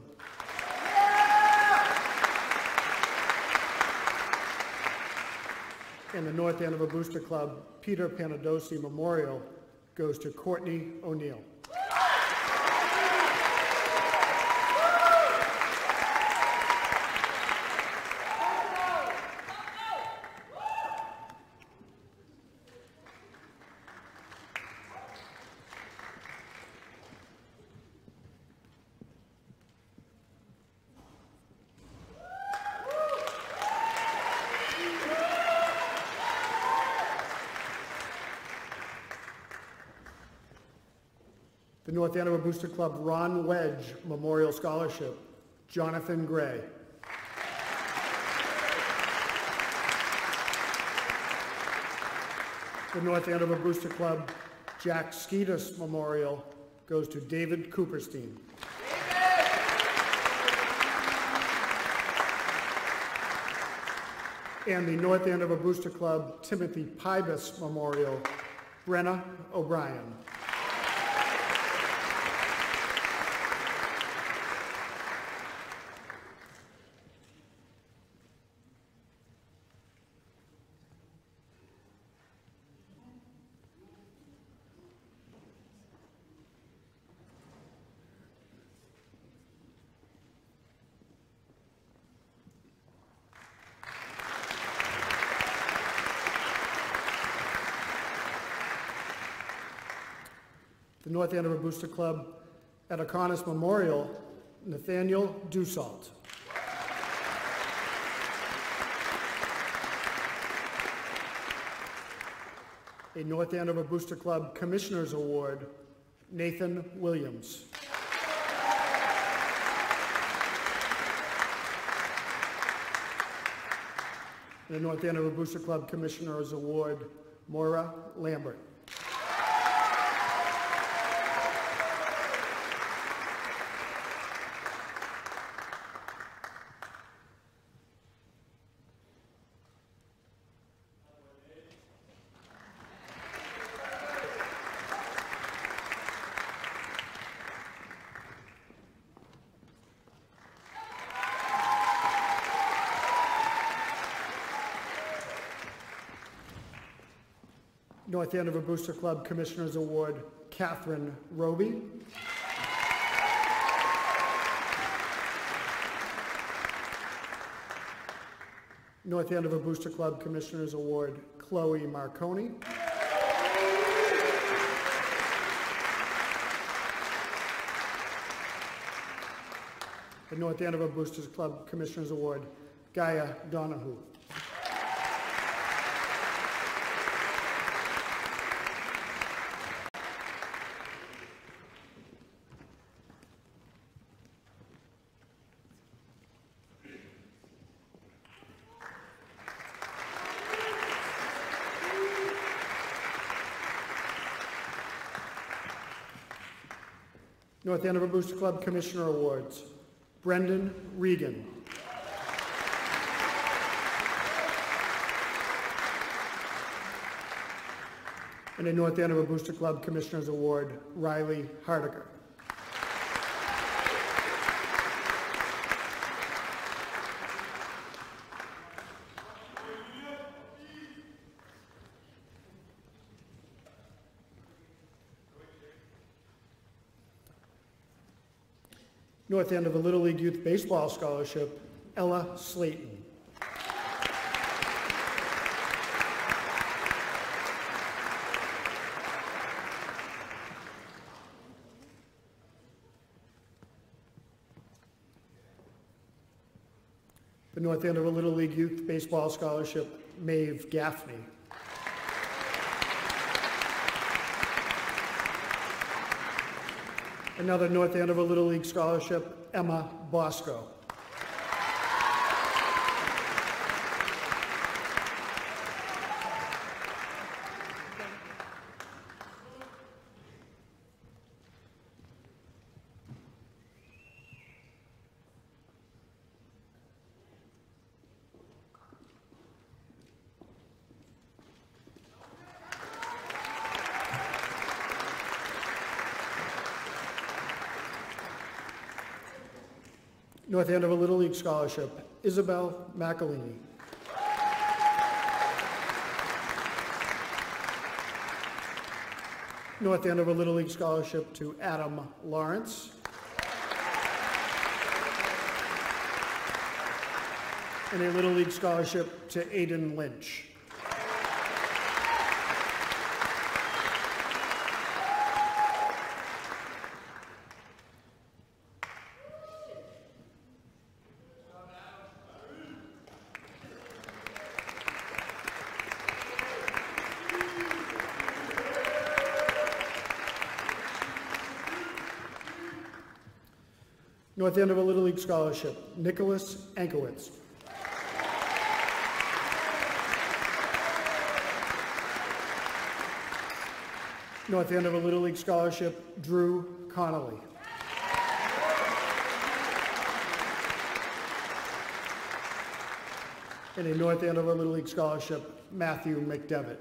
And the North Andover Booster Club Peter Panadosi Memorial goes to Courtney O'Neill. The North Andover Booster Club Ron Wedge Memorial Scholarship, Jonathan Gray. The North Andover Booster Club Jack Skeetus Memorial goes to David Cooperstein. And the North Andover Booster Club Timothy Pybus Memorial, Brenna O'Brien. The North Andover Booster Club at O'Connor's Memorial, Nathaniel Dussault. A North Andover Booster Club Commissioner's Award, Nathan Williams. And the North Andover Booster Club Commissioner's Award, Maura Lambert. North Andover Booster Club Commissioner's Award, Catherine Roby. North Andover Booster Club Commissioners Award, Chloe Marconi. The North Andover Boosters Club Commissioners Award, Gaia Donahue. North Andover Booster Club Commissioner Awards, Brendan Regan. And a North Andover Booster Club Commissioners Award, Riley Hardiger. North Andover Little League Youth Baseball Scholarship, Ella Slayton. The North Andover Little League Youth Baseball Scholarship, Maeve Gaffney. Another North Andover Little League Scholarship, Emma Bosco. North Andover Little League Scholarship, Isabel McElhaney. North Andover Little League Scholarship to Adam Lawrence. And a Little League Scholarship to Aiden Lynch. North Andover Little League Scholarship, Nicholas Ankowitz. North Andover Little League Scholarship, Drew Connolly. And a North Andover Little League Scholarship, Matthew McDevitt.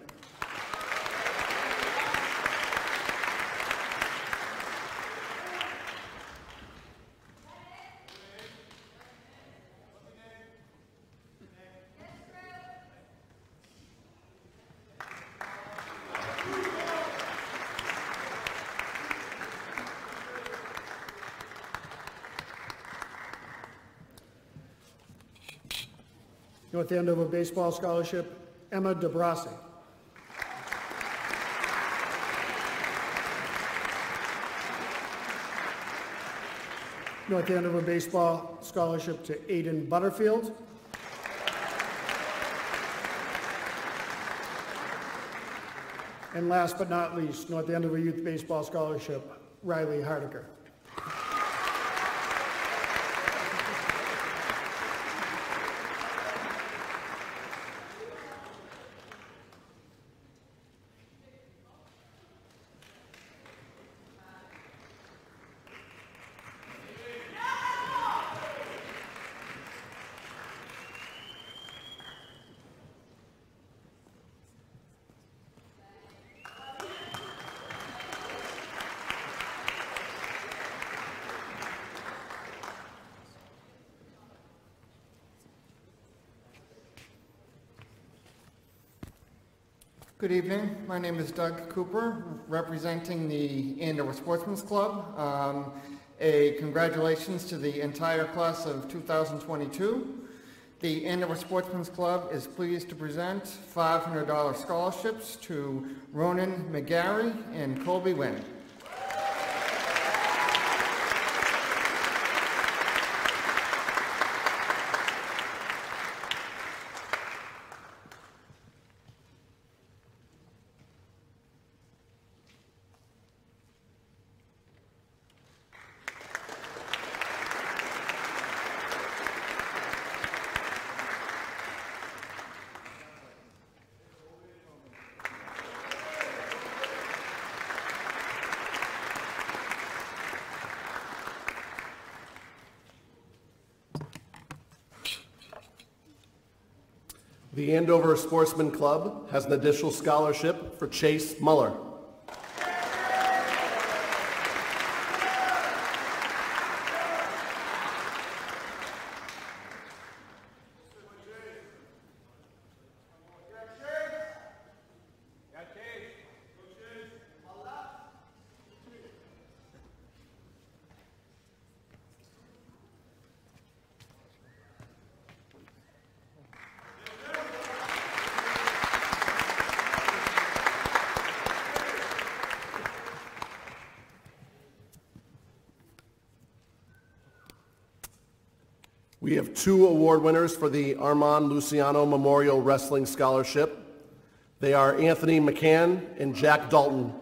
North Andover Baseball Scholarship, Emma DeBrasi. North Andover Baseball Scholarship to Aiden Butterfield. And last but not least, North Andover Youth Baseball Scholarship, Riley Hardiger. Good evening. My name is Doug Cooper, representing the Andover Sportsman's Club. A congratulations to the entire class of 2022. The Andover Sportsman's Club is pleased to present $500 scholarships to Ronan McGarry and Colby Wynn. The Andover Sportsman Club has an additional scholarship for Chase Muller. We have 2 award winners for the Armand Luciano Memorial Wrestling Scholarship. They are Anthony McCann and Jack Dalton.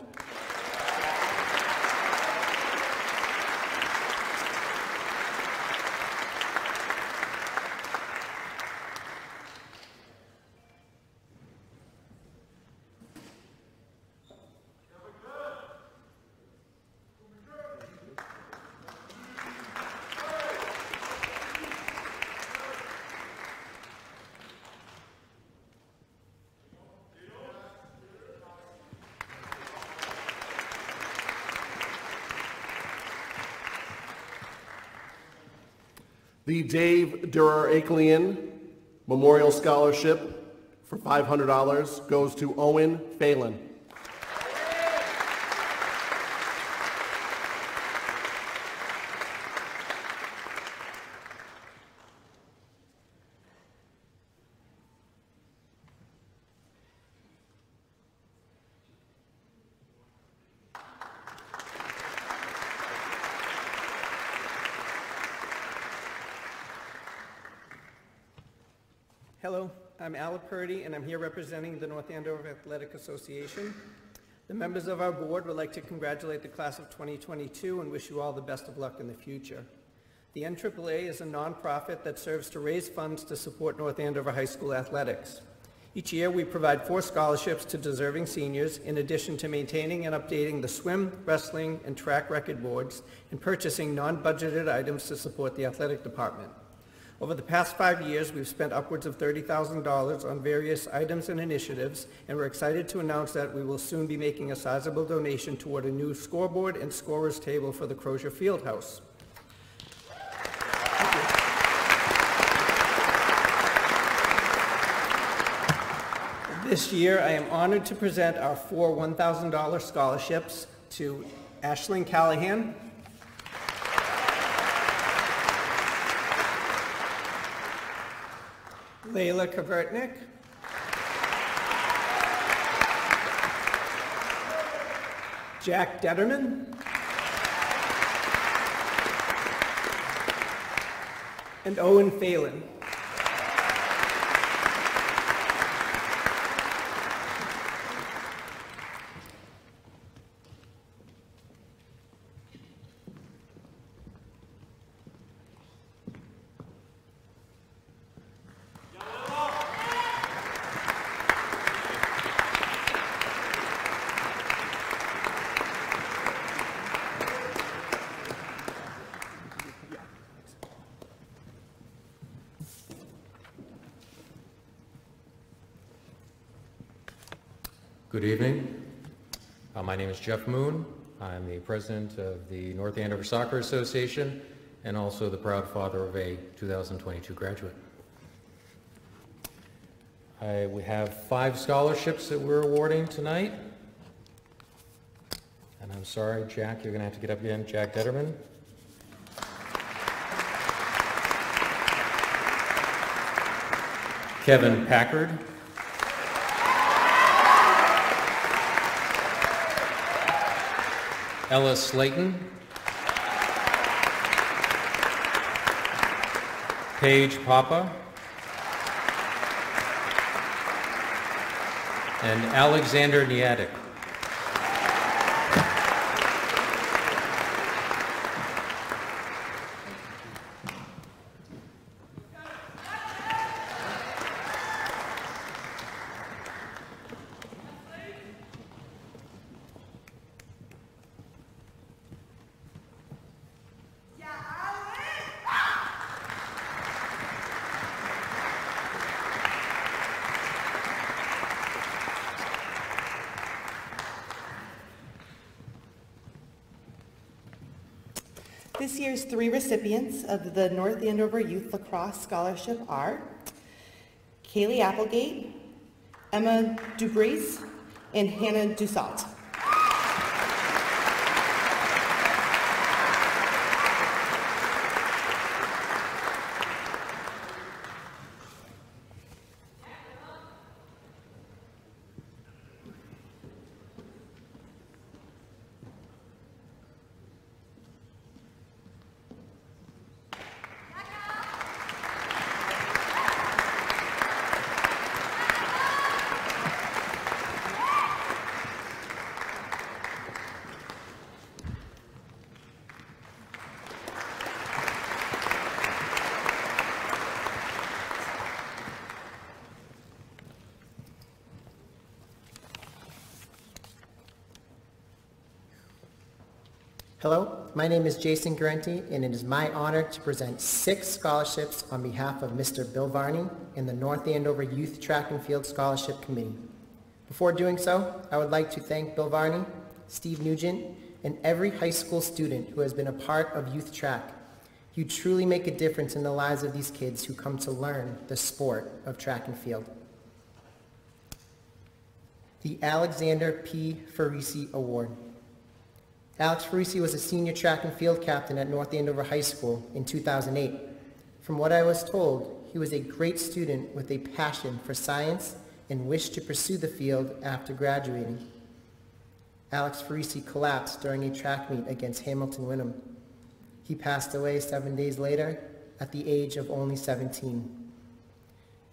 The Dave Durer-Akelian Memorial Scholarship for $500 goes to Owen Phelan. Hello, I'm Al Purdy, and I'm here representing the North Andover Athletic Association. The members of our board would like to congratulate the class of 2022 and wish you all the best of luck in the future. The NAAA is a nonprofit that serves to raise funds to support North Andover High School athletics. Each year, we provide 4 scholarships to deserving seniors, in addition to maintaining and updating the swim, wrestling, and track record boards, and purchasing non-budgeted items to support the athletic department. Over the past 5 years, we've spent upwards of $30,000 on various items and initiatives, and we're excited to announce that we will soon be making a sizable donation toward a new scoreboard and scorer's table for the Crozier Fieldhouse. This year, I am honored to present our 4 $1,000 scholarships to Ashlyn Callahan, Layla Kavertnik, Jack Detterman, and Owen Phelan. Good evening. My name is Jeff Moon. I'm the president of the North Andover Soccer Association and also the proud father of a 2022 graduate. We have 5 scholarships that we're awarding tonight. And I'm sorry, Jack, you're going to have to get up again. Jack Detterman. Kevin Packard, Ella Slayton, Paige Papa, and Alexander Niatic. This year's 3 recipients of the North Andover Youth Lacrosse Scholarship are Kaylee Applegate, Emma Dubreeze, and Hannah Dussault. Hello, my name is Jason Garenti, and it is my honor to present 6 scholarships on behalf of Mr. Bill Varney and the North Andover Youth Track and Field Scholarship Committee. Before doing so, I would like to thank Bill Varney, Steve Nugent, and every high school student who has been a part of youth track. You truly make a difference in the lives of these kids who come to learn the sport of track and field. The Alexander P. Farisi Award. Alex Farisi was a senior track and field captain at North Andover High School in 2008. From what I was told, he was a great student with a passion for science and wished to pursue the field after graduating. Alex Farisi collapsed during a track meet against Hamilton Wyndham. He passed away 7 days later at the age of only 17.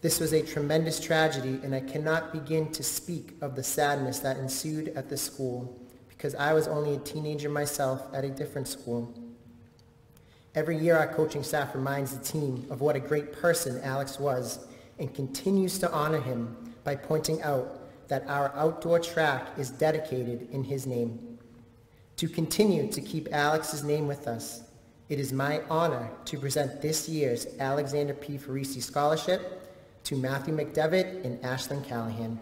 This was a tremendous tragedy, and I cannot begin to speak of the sadness that ensued at the school, because I was only a teenager myself at a different school. Every year our coaching staff reminds the team of what a great person Alex was and continues to honor him by pointing out that our outdoor track is dedicated in his name. To continue to keep Alex's name with us, it is my honor to present this year's Alexander P. Farisi Scholarship to Matthew McDevitt and Ashlyn Callahan.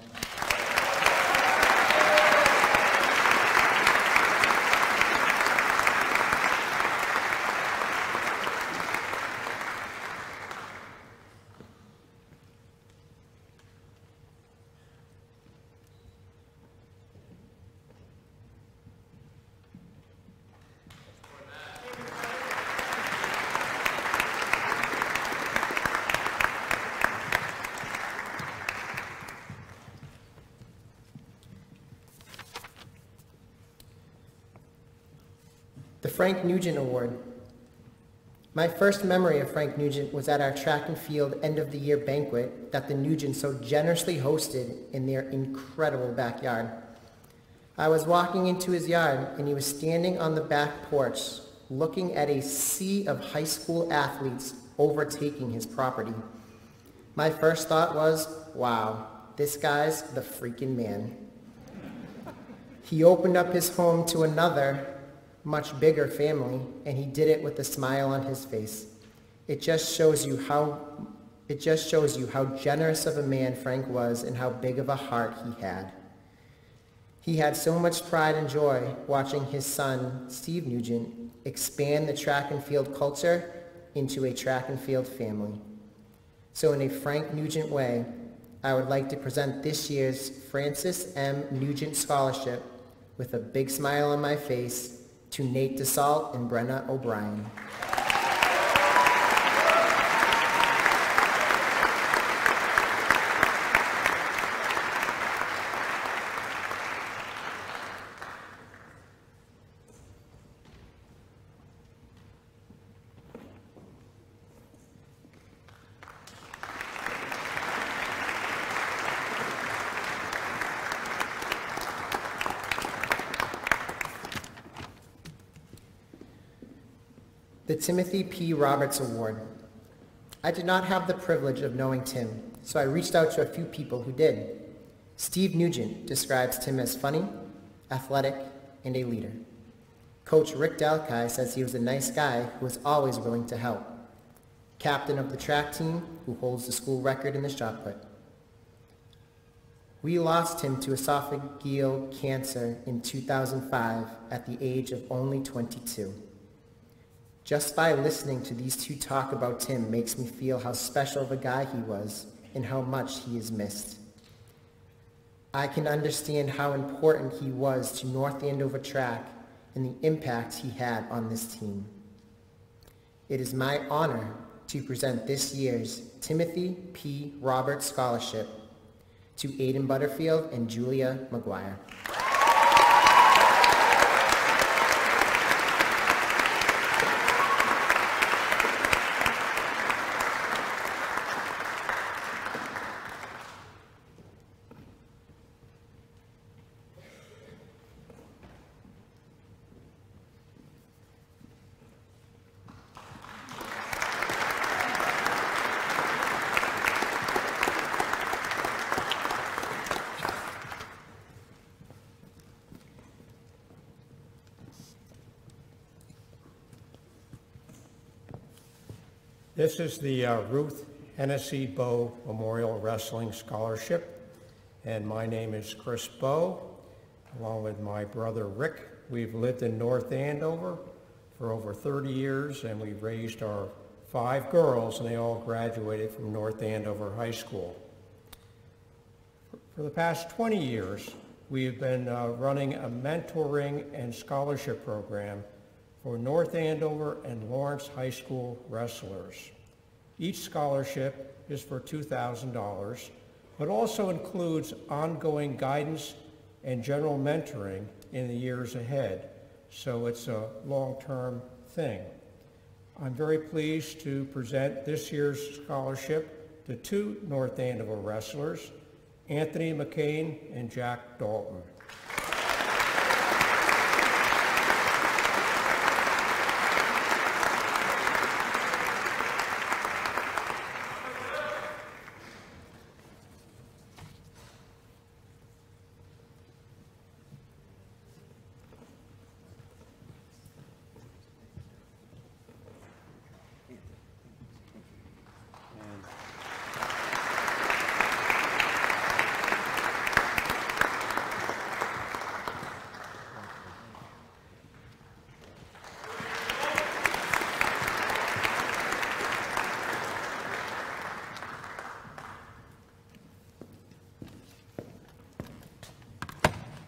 The Frank Nugent Award. My first memory of Frank Nugent was at our track and field end-of-the-year banquet that the Nugents so generously hosted in their incredible backyard. I was walking into his yard, and he was standing on the back porch looking at a sea of high school athletes overtaking his property. My first thought was, wow, this guy's the freaking man. He opened up his home to another, much bigger family, and he did it with a smile on his face. It just shows you how generous of a man Frank was and how big of a heart he had. He had so much pride and joy watching his son, Steve Nugent, expand the track and field culture into a track and field family. So in a Frank Nugent way, I would like to present this year's Francis M. Nugent Scholarship with a big smile on my face to Nate DeSalt and Brenna O'Brien. The Timothy P. Roberts Award. I did not have the privilege of knowing Tim, so I reached out to a few people who did. Steve Nugent describes Tim as funny, athletic, and a leader. Coach Rick Dalkai says he was a nice guy who was always willing to help. Captain of the track team, who holds the school record in the shot put. We lost him to esophageal cancer in 2005 at the age of only 22. Just by listening to these two talk about Tim makes me feel how special of a guy he was and how much he is missed. I can understand how important he was to North Andover track and the impact he had on this team. It is my honor to present this year's Timothy P. Roberts Scholarship to Aiden Butterfield and Julia McGuire. This is the Ruth Hennessy Bow Memorial Wrestling Scholarship, and my name is Chris Bow, along with my brother Rick. We've lived in North Andover for over 30 years, and we've raised our 5 girls, and they all graduated from North Andover High School. For the past 20 years, we've been running a mentoring and scholarship program for North Andover and Lawrence High School wrestlers. Each scholarship is for $2,000, but also includes ongoing guidance and general mentoring in the years ahead. So it's a long-term thing. I'm very pleased to present this year's scholarship to 2 North Andover wrestlers, Anthony McCain and Jack Dalton.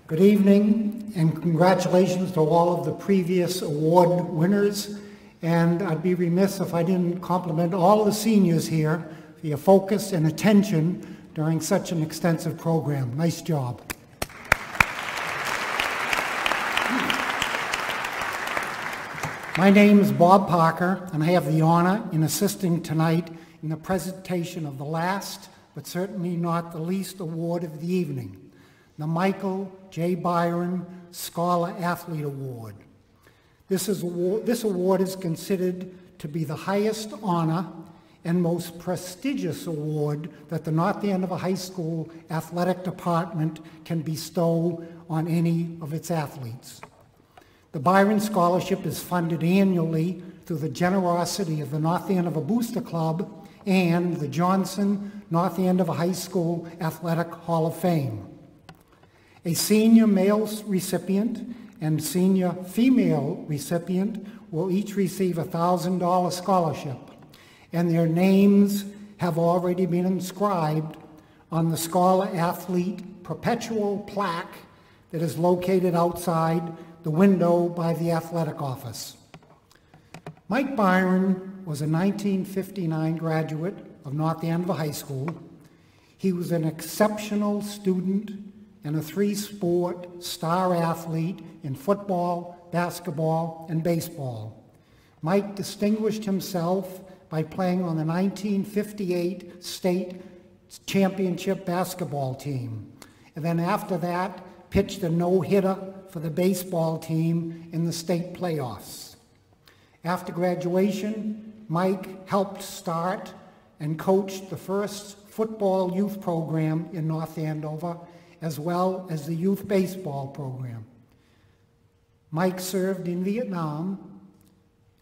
Good evening, and congratulations to all of the previous award winners. And I'd be remiss if I didn't compliment all the seniors here for your focus and attention during such an extensive program. Nice job. My name is Bob Parker, and I have the honor in assisting tonight in the presentation of the last, but certainly not the least, award of the evening, the Michael J. Byron Scholar Athlete Award. This award is considered to be the highest honor and most prestigious award that the North Andover High School Athletic Department can bestow on any of its athletes. The Byron Scholarship is funded annually through the generosity of the North Andover Booster Club and the Johnson North Andover High School Athletic Hall of Fame. A senior male recipient and senior female recipient will each receive a $1,000 scholarship, and their names have already been inscribed on the Scholar Athlete perpetual plaque that is located outside the window by the athletic office. Mike Byron was a 1959 graduate of North Andover High School. He was an exceptional student and a 3-sport star athlete in football, basketball, and baseball. Mike distinguished himself by playing on the 1958 state championship basketball team. And then after that, pitched a no-hitter for the baseball team in the state playoffs. After graduation, Mike helped start and coach the first football youth program in North Andover, as well as the youth baseball program. Mike served in Vietnam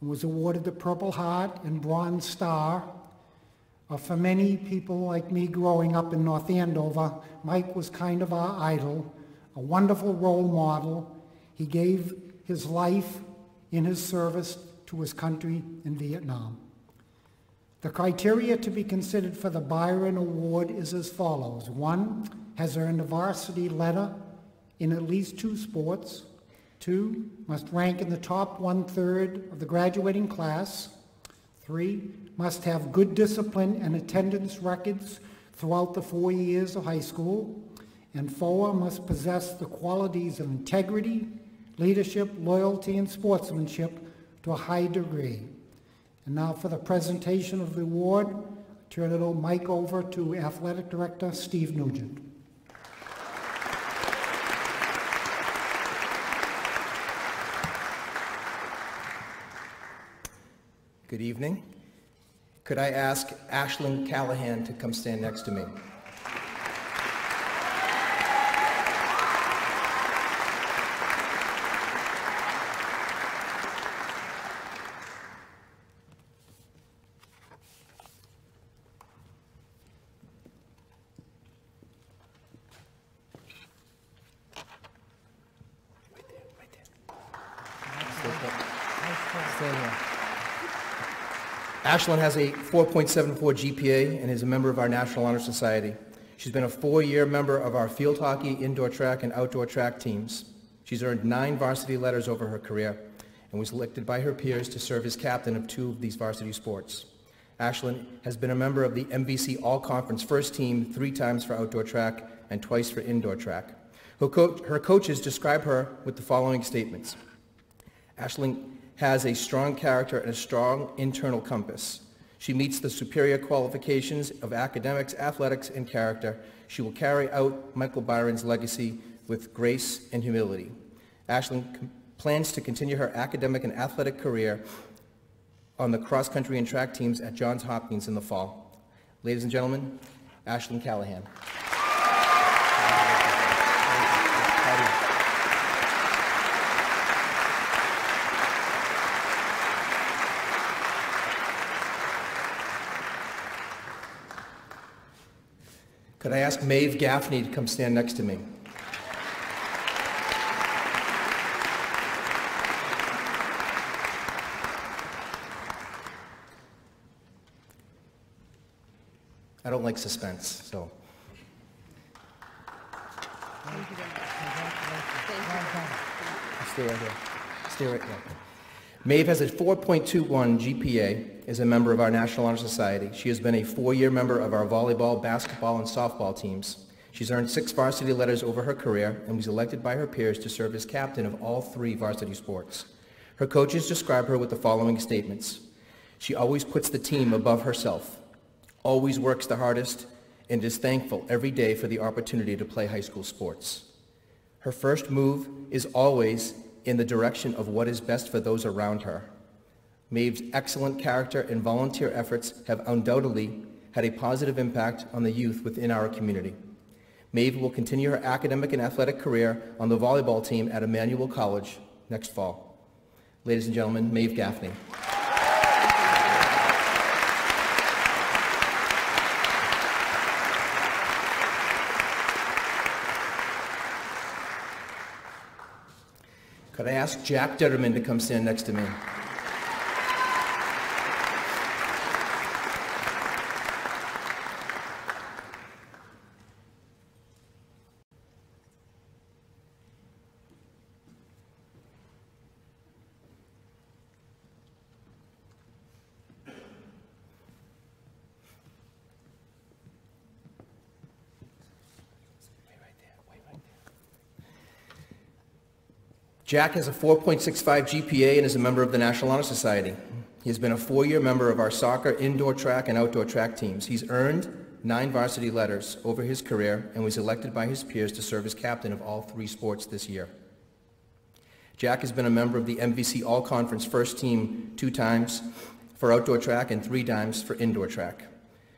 and was awarded the Purple Heart and Bronze Star. For many people like me growing up in North Andover, Mike was kind of our idol, a wonderful role model. He gave his life in his service to his country in Vietnam. The criteria to be considered for the Byron Award is as follows. 1, has earned a varsity letter in at least 2 sports. 2, must rank in the top 1/3 of the graduating class. 3, must have good discipline and attendance records throughout the 4 years of high school. And 4, must possess the qualities of integrity, leadership, loyalty, and sportsmanship to a high degree. And now for the presentation of the award, I turn it over to Athletic Director Steve Nugent. Good evening. Could I ask Ashlyn Callahan to come stand next to me? Ashlyn has a 4.74 GPA and is a member of our National Honor Society. She's been a 4-year member of our field hockey, indoor track, and outdoor track teams. She's earned 9 varsity letters over her career and was elected by her peers to serve as captain of 2 of these varsity sports. Ashlyn has been a member of the MVC All-Conference First Team 3 times for outdoor track and twice for indoor track. Her coaches describe her with the following statements. Ashlyn has a strong character and a strong internal compass. She meets the superior qualifications of academics, athletics, and character. She will carry out Michael Byron's legacy with grace and humility. Ashlyn plans to continue her academic and athletic career on the cross-country and track teams at Johns Hopkins in the fall. Ladies and gentlemen, Ashlyn Callahan. Could I ask Maeve Gaffney to come stand next to me? I don't like suspense, so. Stay right here. Stay right here. Maeve has a 4.21 GPA, is a member of our National Honor Society. She has been a 4-year member of our volleyball, basketball, and softball teams. She's earned 6 varsity letters over her career and was elected by her peers to serve as captain of all 3 varsity sports. Her coaches describe her with the following statements. She always puts the team above herself, always works the hardest, and is thankful every day for the opportunity to play high school sports. Her first move is always in the direction of what is best for those around her. Maeve's excellent character and volunteer efforts have undoubtedly had a positive impact on the youth within our community. Maeve will continue her academic and athletic career on the volleyball team at Emmanuel College next fall. Ladies and gentlemen, Maeve Gaffney. Could I ask Jack Detterman to come stand next to me? Jack has a 4.65 GPA and is a member of the National Honor Society. He has been a 4-year member of our soccer, indoor track, and outdoor track teams. He's earned 9 varsity letters over his career and was elected by his peers to serve as captain of all 3 sports this year. Jack has been a member of the MVC All-Conference First Team 2 times for outdoor track and 3 times for indoor track.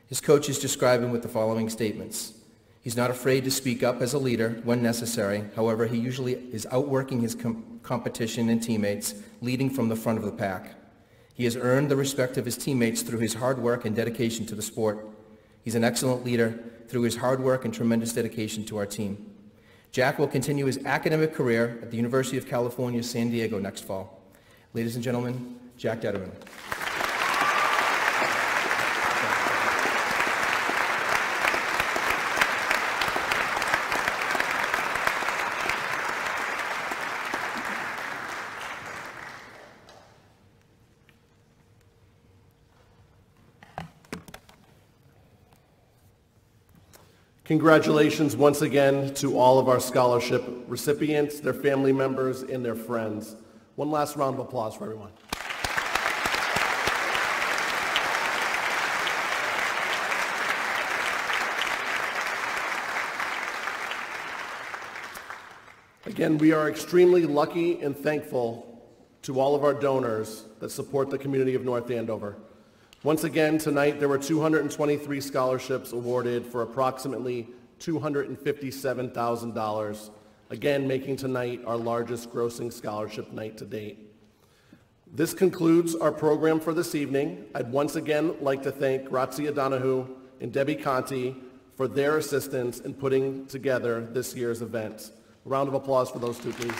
His coaches describe him with the following statements. He's not afraid to speak up as a leader when necessary. However, he usually is outworking his competition and teammates, leading from the front of the pack. He has earned the respect of his teammates through his hard work and dedication to the sport. He's an excellent leader through his hard work and tremendous dedication to our team. Jack will continue his academic career at the University of California, San Diego next fall. Ladies and gentlemen, Jack Detterman. Congratulations once again to all of our scholarship recipients, their family members, and their friends. One last round of applause for everyone. Again, we are extremely lucky and thankful to all of our donors that support the community of North Andover. Once again, tonight there were 223 scholarships awarded for approximately $257,000, again making tonight our largest grossing scholarship night to date. This concludes our program for this evening. I'd once again like to thank Rossi O'Donoghue and Debbie Conti for their assistance in putting together this year's event. A round of applause for those two, please.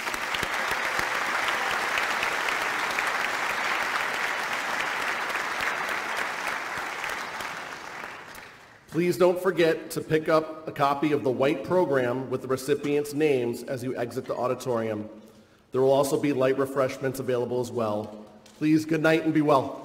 Please don't forget to pick up a copy of the white program with the recipients' names as you exit the auditorium. There will also be light refreshments available as well. Please, good night and be well.